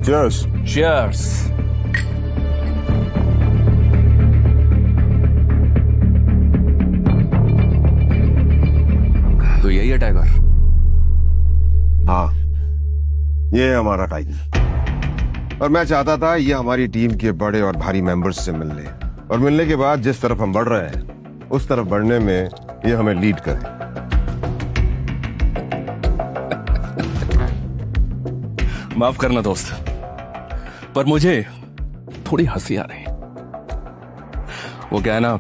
Cheers. Cheers. तो यही है टाइगर? हाँ, ये है हमारा टाइगर। और मैं चाहता था ये हमारी टीम के बड़े और भारी मेंबर्स से मिल ले, और मिलने के बाद जिस तरफ हम बढ़ रहे हैं उस तरफ बढ़ने में ये हमें लीड करे। माफ करना दोस्त, पर मुझे थोड़ी हंसी आ रही है। वो क्या है ना,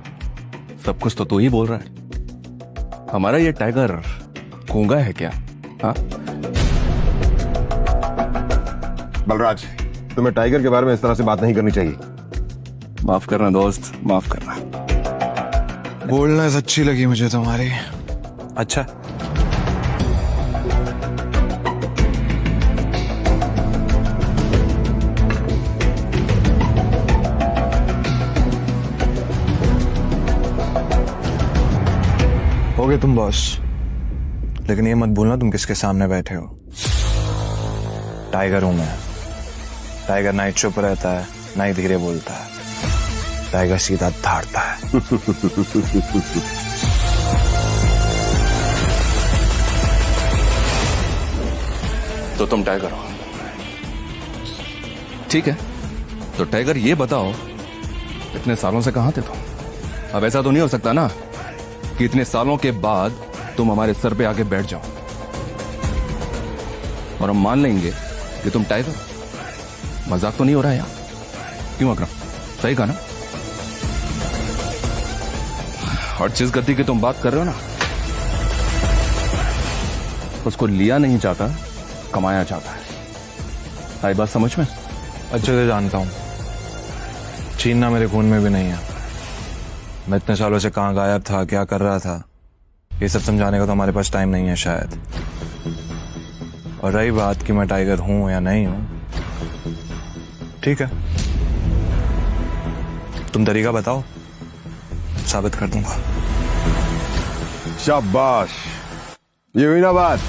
सब कुछ तो तू ही बोल रहा है। हमारा ये टाइगर गूंगा है क्या? हाँ बलराज, तुम्हें टाइगर के बारे में इस तरह से बात नहीं करनी चाहिए। माफ करना दोस्त, माफ करना। बोलनेस अच्छी लगी मुझे तुम्हारी। अच्छा, हो गए तुम बॉस, लेकिन ये मत भूलना तुम किसके सामने बैठे हो। टाइगर हूं मैं। टाइगर ना ही चुप रहता है, ना ही धीरे बोलता है। टाइगर सीधा धाड़ता है। तो तुम टाइगर हो, ठीक है। तो टाइगर ये बताओ, इतने सालों से कहां थे तुम? अब ऐसा तो नहीं हो सकता ना कि इतने सालों के बाद तुम हमारे सर पे आके बैठ जाओ और हम मान लेंगे कि तुम टाइगर हो। मजाक तो नहीं हो रहा है यार? क्यों अकरम, सही कहा ना? और जिस गद्दी की तुम बात कर रहे हो ना, उसको लिया नहीं जाता, कमाया जाता है। आई बात समझ में? अच्छे से जानता हूं, छीनना मेरे खून में भी नहीं है। मैं इतने सालों से कहां गायब था, क्या कर रहा था, ये सब समझाने का तो हमारे पास टाइम नहीं है शायद। और रही बात कि मैं टाइगर हूं या नहीं हूं, ठीक है, तुम तरीका बताओ, साबित कर दूंगा। शाबाश, ये हुई ना बात।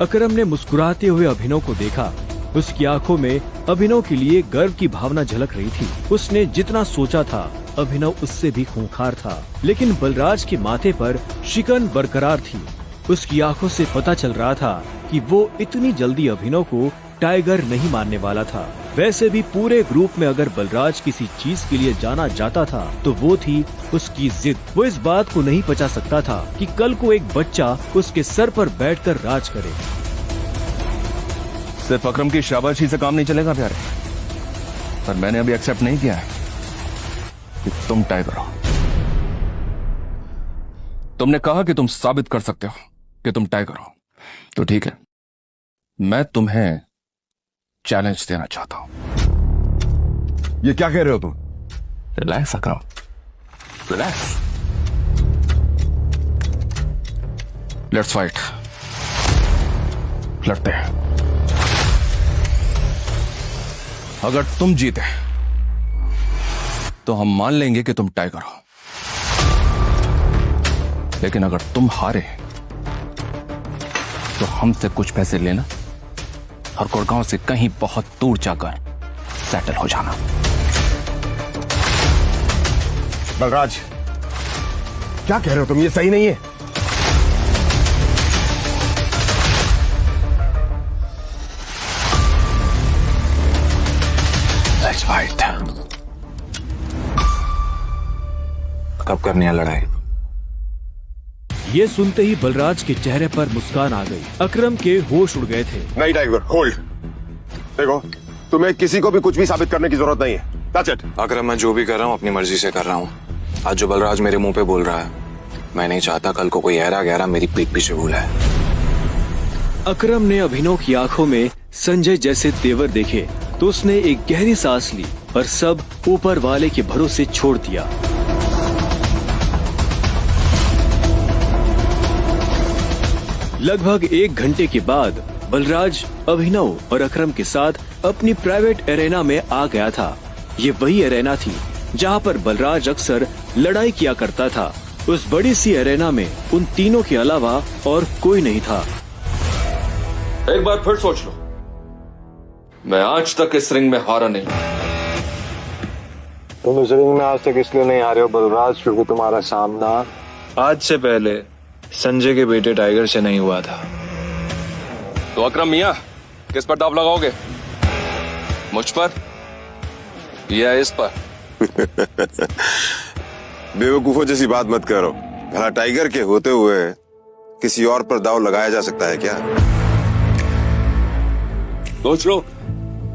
अकरम ने मुस्कुराते हुए अभिनव को देखा। उसकी आंखों में अभिनव के लिए गर्व की भावना झलक रही थी। उसने जितना सोचा था, अभिनव उससे भी खूंखार था, लेकिन बलराज के माथे पर शिकन बरकरार थी। उसकी आंखों से पता चल रहा था कि वो इतनी जल्दी अभिनव को टाइगर नहीं मानने वाला था। वैसे भी पूरे ग्रुप में अगर बलराज किसी चीज के लिए जाना जाता था तो वो थी उसकी जिद। वो इस बात को नहीं पचा सकता था कि कल को एक बच्चा उसके सर पर बैठकर राज करे। सिर्फ अकरम की शाबाशी से काम नहीं चलेगा प्यारे, पर मैंने अभी एक्सेप्ट नहीं किया है कि तुम टाइगर हो। तुमने कहा कि तुम साबित कर सकते हो कि तुम टाइगर हो, तो ठीक है, मैं तुम्हें चैलेंज देना चाहता हूं। ये क्या कह रहे हो तुम? Relax Akram, relax. Let's fight, लड़ते हैं। अगर तुम जीते तो हम मान लेंगे कि तुम टाइगर हो, लेकिन अगर तुम हारे तो हमसे कुछ पैसे लेना और गुड़गांव से कहीं बहुत दूर जाकर सेटल हो जाना। बलराज, क्या कह रहे हो तुम? ये सही नहीं है। Let's fight. कब करनी है लड़ाई? ये सुनते ही बलराज के चेहरे पर मुस्कान आ गई। अकरम के होश उड़ गए थे। नहीं टाइगर, होल्ड। देखो, तुम्हें किसी को भी कुछ भी साबित करने की जरूरत नहीं है। That's it. अकरम, मैं जो भी कर रहा हूँ अपनी मर्जी से कर रहा हूँ। आज जो बलराज मेरे मुंह पे बोल रहा है, मैं नहीं चाहता कल को कोई ऐरा गहरा मेरी पीठ पीछे बोला है। अकरम ने अभिनव की आंखों में संजय जैसे तेवर देखे तो उसने एक गहरी सांस ली और सब ऊपर वाले के भरोसे छोड़ दिया। लगभग 1 घंटे के बाद बलराज अभिनव और अकरम के साथ अपनी प्राइवेट एरेना में आ गया था। ये वही एरेना थी जहाँ पर बलराज अक्सर लड़ाई किया करता था। उस बड़ी सी एरेना में उन तीनों के अलावा और कोई नहीं था। एक बार फिर सोच लो, मैं आज तक इस रिंग में हारा नहीं। तुम इस रिंग में आज तक इसलिए नहीं हारे हो बलराज, क्योंकि तुम्हारा सामना आज से पहले संजय के बेटे टाइगर से नहीं हुआ था। तो अकरम मियां, किस पर दाव लगाओगे? मुझ पर या इस पर? बेवकूफों जैसी बात मत करो। भला टाइगर के होते हुए किसी और पर दाव लगाया जा सकता है क्या? सोच लो,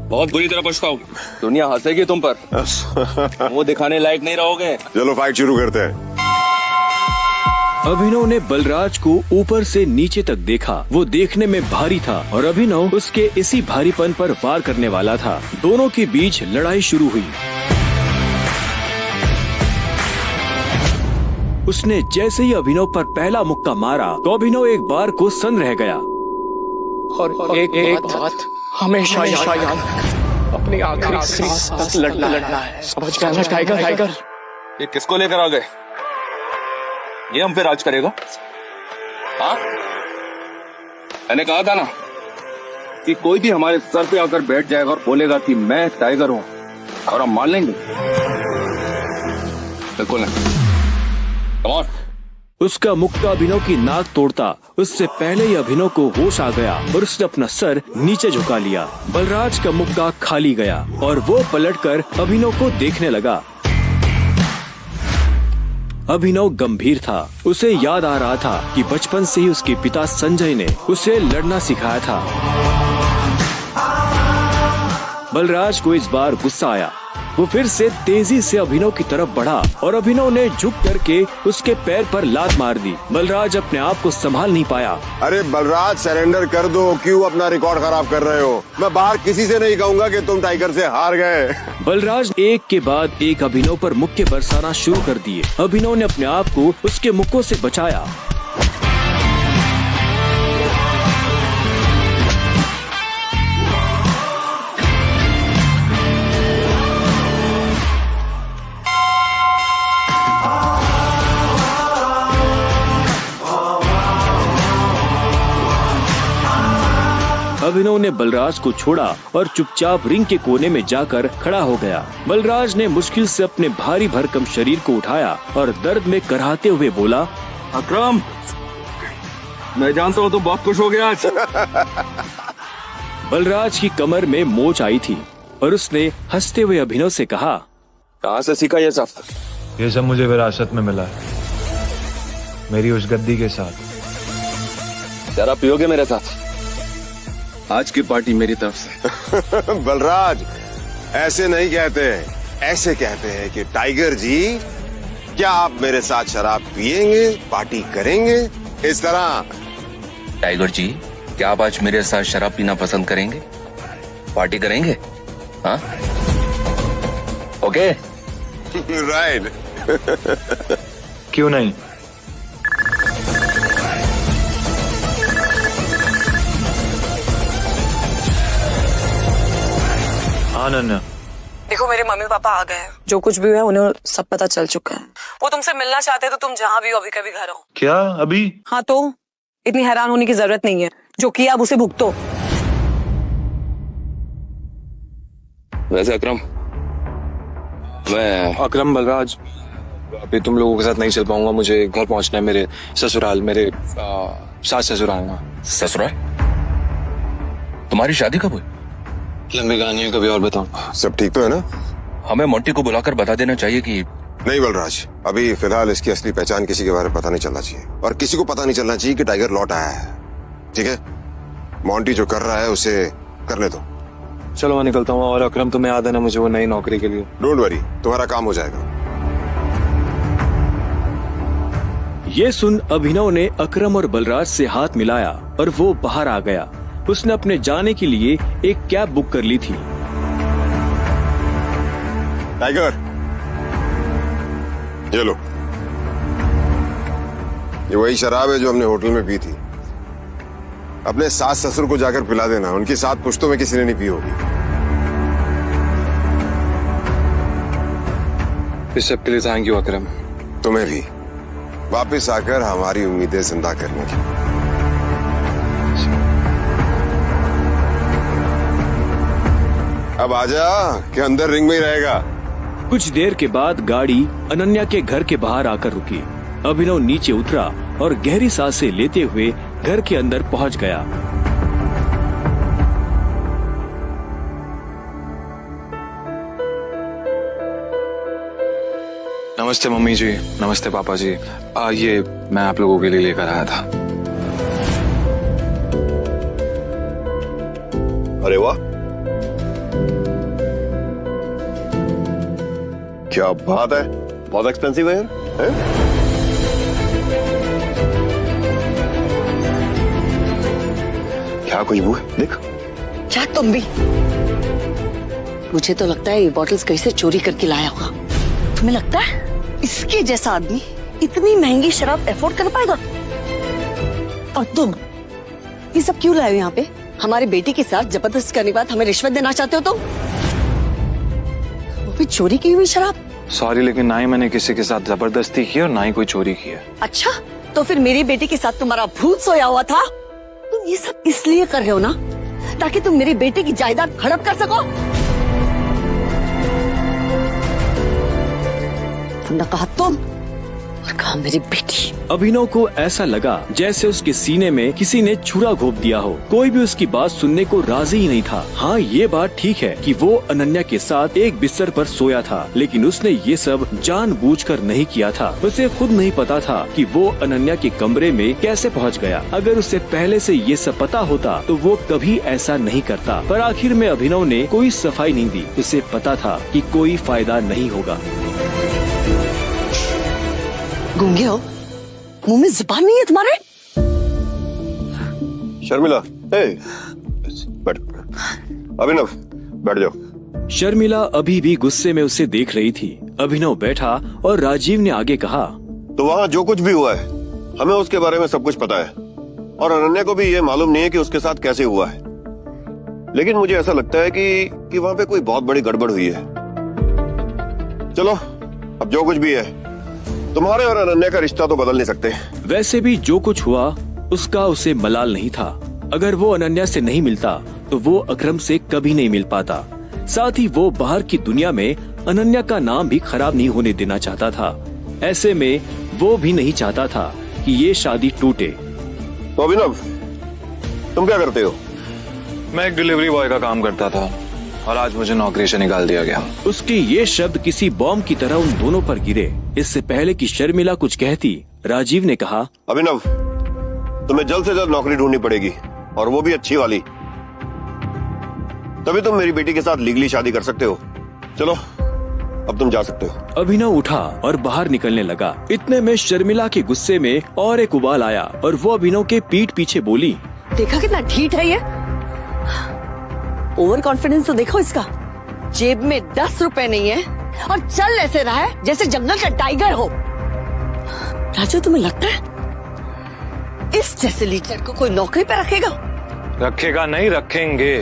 बहुत बुरी तरह पछताओगे। दुनिया हंसेगी तुम पर। मुंह दिखाने लायक नहीं रहोगे। चलो फाइट शुरू करते हैं। अभिनव ने बलराज को ऊपर से नीचे तक देखा। वो देखने में भारी था और अभिनव उसके इसी भारीपन पर वार करने वाला था। दोनों के बीच लड़ाई शुरू हुई। उसने जैसे ही अभिनव पर पहला मुक्का मारा तो अभिनव एक बार को सन्न रह गया। और एक बात हमेशा याद, अपनी आखिरी सांस तक लड़ना है। समझ गया ना टाइगर? ये किसको लेकर आ गए? ये हम पे राज करेगा? हाँ, मैंने कहा था ना कि कोई भी हमारे सर पे आकर बैठ जाएगा और बोलेगा कि मैं टाइगर हूं, और हम मान लेंगे? बिल्कुल नहीं। Come on. उसका मुक्का अभिनव की नाक तोड़ता। उससे पहले ही अभिनव को होश आ गया और उसने अपना सर नीचे झुका लिया। बलराज का मुक्का खाली गया और वो पलटकर अभिनव को देखने लगा। अभिनव गंभीर था। उसे याद आ रहा था कि बचपन से ही उसके पिता संजय ने उसे लड़ना सिखाया था। बलराज को इस बार गुस्सा आया। वो फिर से तेजी से अभिनव की तरफ बढ़ा और अभिनव ने झुक करके उसके पैर पर लात मार दी। बलराज अपने आप को संभाल नहीं पाया। अरे बलराज, सरेंडर कर दो। क्यों अपना रिकॉर्ड खराब कर रहे हो? मैं बाहर किसी से नहीं कहूंगा कि तुम टाइगर से हार गए। बलराज एक के बाद एक अभिनव पर मुक्के बरसाना शुरू कर दिए। अभिनव ने अपने आप को उसके मुक्कों से बचाया। अभिनव ने बलराज को छोड़ा और चुपचाप रिंग के कोने में जाकर खड़ा हो गया। बलराज ने मुश्किल से अपने भारी भरकम शरीर को उठाया और दर्द में कराहते हुए बोला, अकरम, मैं जानता हूँ तुम बहुत खुश हो गया आज। बलराज की कमर में मोच आई थी और उसने हंसते हुए अभिनव से कहा, कहाँ से सीखा ये सब? ये सब मुझे विरासत में मिला है, मेरी उस गद्दी के साथ। जरा पियोगे मेरे साथ? आज की पार्टी मेरी तरफ से। बलराज, ऐसे नहीं कहते, ऐसे कहते हैं कि टाइगर जी, क्या आप मेरे साथ शराब पिएंगे, पार्टी करेंगे? इस तरह। टाइगर जी, क्या आप आज मेरे साथ शराब पीना पसंद करेंगे, पार्टी करेंगे? हाँ, ओके। राइट। क्यों नहीं? अनन्या, देखो मेरे मम्मी पापा आ गए हैं। जो कुछ भी हुआ है उन्हें सब पता चल चुका है। वो तुमसे मिलना चाहते हैं तो तुम जहाँ भी हो अभी कभी घर आओ। क्या अभी? हाँ, तो इतनी हैरान होने की जरूरत नहीं है। जो किया अब उसे भुगतो। वैसे अकरम, अकरम, बलराज, अभी तुम लोगों के साथ नहीं चल पाऊंगा। मुझे घर पहुंचना है, मेरे ससुराल, मेरे सास ससुराल। ससुराल? तुम्हारी शादी कब हुई? लंबी कहानी है, कभी और बताऊं। सब ठीक तो है ना? हमें मोंटी को बुलाकर बता देना चाहिए कि नहीं बलराज, अभी फिलहाल इसकी असली पहचान किसी के बारे में पता नहीं चलना चाहिए और किसी को पता नहीं चलना चाहिए कि टाइगर लौट आया है। ठीक है? मोंटी जो कर रहा है उसे करने दो। चलो मैं निकलता हूँ। और अकरम, तुम्हें याद है ना मुझे वो नई नौकरी के लिए? डोंट वरी, तुम्हारा काम हो जाएगा। ये सुन अभिनव ने अकरम और बलराज से हाथ मिलाया और वो बाहर आ गया। उसने अपने जाने के लिए एक कैब बुक कर ली थी। टाइगर, ये लो। ये वही शराब है जो हमने होटल में पी थी। अपने सास ससुर को जाकर पिला देना, उनकी 7 पुश्तों में किसी ने नहीं पी होगी। इस सब के लिए थैंक यू अकरम। तुम्हें भी वापस आकर हमारी उम्मीदें जिंदा करने की। अब आजा कि अंदर रिंग में ही रहेगा। कुछ देर के बाद गाड़ी अनन्या के घर के बाहर आकर रुकी। अभिनव नीचे उतरा और गहरी सांसें लेते हुए घर के अंदर पहुंच गया। नमस्ते मम्मी जी, नमस्ते पापा जी। ये मैं आप लोगों के लिए लेकर आया था। अरे वाह, क्या बात है, बहुत एक्सपेंसिव है यार। हैं? क्या कोई वो है? देख। क्या तुम भी? मुझे तो लगता है ये बॉटल्स कहीं से चोरी करके लाया होगा। तुम्हें लगता है इसके जैसा आदमी इतनी महंगी शराब अफोर्ड कर पाएगा? और तुम ये सब क्यों लाए हो यहाँ पे? हमारे बेटे के साथ जबरदस्ती करने के बाद हमें रिश्वत देना चाहते हो तुम? वो भी चोरी की हुई शराब? सॉरी, लेकिन ना ही मैंने किसी के साथ जबरदस्ती की और ना ही कोई चोरी की है। अच्छा, तो फिर मेरे बेटे के साथ तुम्हारा भूत सोया हुआ था? तुम ये सब इसलिए कर रहे हो ना ताकि तुम मेरे बेटे की जायदाद हड़प कर सको? तुमने कहा तुम और कहा मेरी बेटी। अभिनव को ऐसा लगा जैसे उसके सीने में किसी ने छुरा घोंप दिया हो। कोई भी उसकी बात सुनने को राजी ही नहीं था। हाँ, ये बात ठीक है कि वो अनन्या के साथ एक बिस्तर पर सोया था, लेकिन उसने ये सब जानबूझकर नहीं किया था। उसे खुद नहीं पता था कि वो अनन्या के कमरे में कैसे पहुंच गया। अगर उसे पहले से ये सब पता होता तो वो कभी ऐसा नहीं करता। पर आखिर में अभिनव ने कोई सफाई नहीं दी। उसे पता था कि कोई फायदा नहीं होगा। गूंगे हो? मुंह में जुबान नहीं है तुम्हारे? शर्मिला, बैठ। अभिनव, बैठ जाओ। शर्मिला अभी भी गुस्से में उसे देख रही थी। अभिनव बैठा और राजीव ने आगे कहा, तो वहाँ जो कुछ भी हुआ है हमें उसके बारे में सब कुछ पता है और अनन्या को भी ये मालूम नहीं है कि उसके साथ कैसे हुआ है। लेकिन मुझे ऐसा लगता है कि वहाँ पे कोई बहुत बड़ी गड़बड़ हुई है। चलो, अब जो कुछ भी है, तुम्हारे और अनन्या का रिश्ता तो बदल नहीं सकते। वैसे भी जो कुछ हुआ उसका उसे मलाल नहीं था। अगर वो अनन्या से नहीं मिलता तो वो अकरम से कभी नहीं मिल पाता। साथ ही वो बाहर की दुनिया में अनन्या का नाम भी खराब नहीं होने देना चाहता था। ऐसे में वो भी नहीं चाहता था कि ये शादी टूटे। तो अभिनव, तुम क्या करते हो? मैं एक डिलीवरी बॉय का काम करता था और आज मुझे नौकरी से निकाल दिया गया। उसके ये शब्द किसी बॉम्ब की तरह उन दोनों पर गिरे। इससे पहले कि शर्मिला कुछ कहती, राजीव ने कहा, अभिनव, तुम्हें जल्द से जल्द नौकरी ढूंढनी पड़ेगी और वो भी अच्छी वाली। तभी तुम मेरी बेटी के साथ लीगली शादी कर सकते हो। चलो, अब तुम जा सकते हो। अभिनव उठा और बाहर निकलने लगा। इतने में शर्मिला के गुस्से में और एक उबाल आया और वो अभिनव के पीठ पीछे बोली, देखा कितना ढीठ है ये? ओवर कॉन्फिडेंस तो देखो इसका। जेब में 10 रुपए नहीं है और चल ऐसे रहा है जैसे जंगल का टाइगर हो। राजू, तुम्हें लगता है इस जैसे लीडर को कोई नौकरी पे रखेगा? रखेगा नहीं, रखेंगे।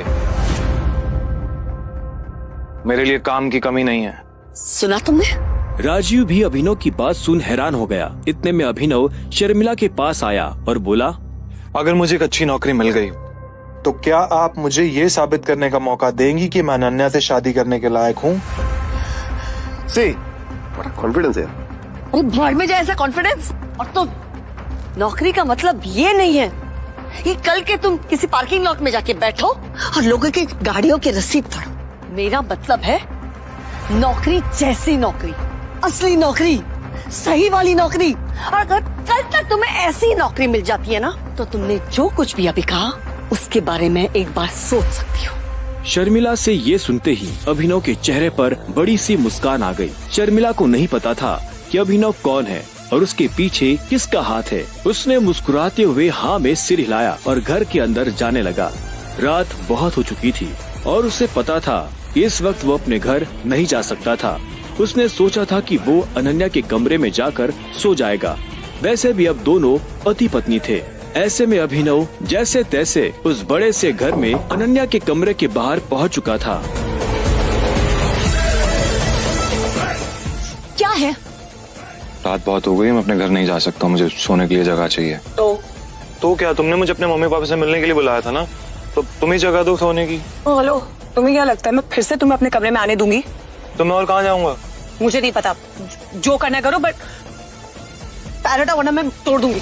मेरे लिए काम की कमी नहीं है। सुना तुमने? राजीव भी अभिनव की बात सुन हैरान हो गया। इतने में अभिनव शर्मिला के पास आया और बोला, अगर मुझे एक अच्छी नौकरी मिल गई तो क्या आप मुझे ये साबित करने का मौका देंगी कि मैं अनन्या से शादी करने के लायक हूँ? बड़ा कॉन्फिडेंस है। अरे भाड़ में जाए ऐसा कॉन्फिडेंस। और तुम, नौकरी का मतलब ये नहीं है कि कल के तुम किसी पार्किंग लॉट में जाके बैठो और लोगों की गाड़ियों की रसीद पढ़ो। मेरा मतलब है नौकरी जैसी नौकरी, असली नौकरी, सही वाली नौकरी। और अगर कल तक तुम्हें ऐसी नौकरी मिल जाती है ना, तो तुमने जो कुछ भी अभी कहा उसके बारे में एक बार सोच सकती हो। शर्मिला से ये सुनते ही अभिनव के चेहरे पर बड़ी सी मुस्कान आ गई। शर्मिला को नहीं पता था कि अभिनव कौन है और उसके पीछे किसका हाथ है। उसने मुस्कुराते हुए हाँ में सिर हिलाया और घर के अंदर जाने लगा। रात बहुत हो चुकी थी और उसे पता था इस वक्त वो अपने घर नहीं जा सकता था। उसने सोचा था कि वो अनन्या के कमरे में जाकर सो जाएगा। वैसे भी अब दोनों पति पत्नी थे। ऐसे में अभिनव जैसे तैसे उस बड़े से घर में अनन्या के कमरे के बाहर पहुंच चुका था। क्या है? रात बहुत हो गई, मैं अपने घर नहीं जा सकता, मुझे सोने के लिए जगह चाहिए। तो क्या, तुमने मुझे अपने मम्मी पापा से मिलने के लिए बुलाया था ना, तो तुम ही जगह दो सोने की। हेलो, तुम्हें क्या लगता है मैं फिर से तुम्हें अपने कमरे में आने दूंगी? तो मैं और कहाँ जाऊंगा? मुझे नहीं पता, जो करना करो, बट पैर हटाओ वरना मैं तोड़ दूंगी।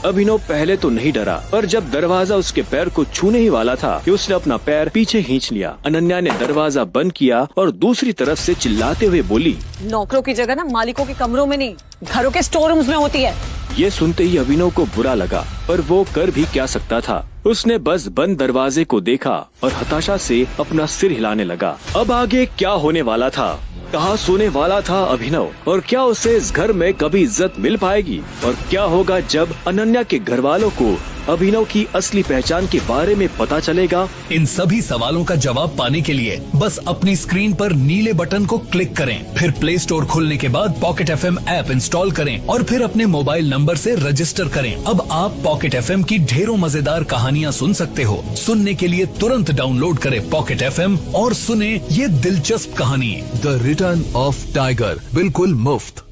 अभिनव पहले तो नहीं डरा, पर जब दरवाजा उसके पैर को छूने ही वाला था कि उसने अपना पैर पीछे खींच लिया। अनन्या ने दरवाजा बंद किया और दूसरी तरफ से चिल्लाते हुए बोली, नौकरों की जगह ना मालिकों के कमरों में नहीं, घरों के स्टोर रूम्स में होती है। ये सुनते ही अभिनव को बुरा लगा, पर वो कर भी क्या सकता था। उसने बस बंद दरवाजे को देखा और हताशा से अपना सिर हिलाने लगा। अब आगे क्या होने वाला था? कहाँ सोने वाला था अभिनव? और क्या उसे इस घर में कभी इज्जत मिल पाएगी? और क्या होगा जब अनन्या के घर वालों को अभिनव की असली पहचान के बारे में पता चलेगा? इन सभी सवालों का जवाब पाने के लिए बस अपनी स्क्रीन पर नीले बटन को क्लिक करें, फिर प्ले स्टोर खोलने के बाद पॉकेट FM ऐप इंस्टॉल करें और फिर अपने मोबाइल नंबर से रजिस्टर करें। अब आप पॉकेट FM की ढेरों मजेदार कहानियाँ सुन सकते हो। सुनने के लिए तुरंत डाउनलोड करें पॉकेट FM और सुने ये दिलचस्प कहानी द रिटर्न ऑफ टाइगर, बिल्कुल मुफ्त।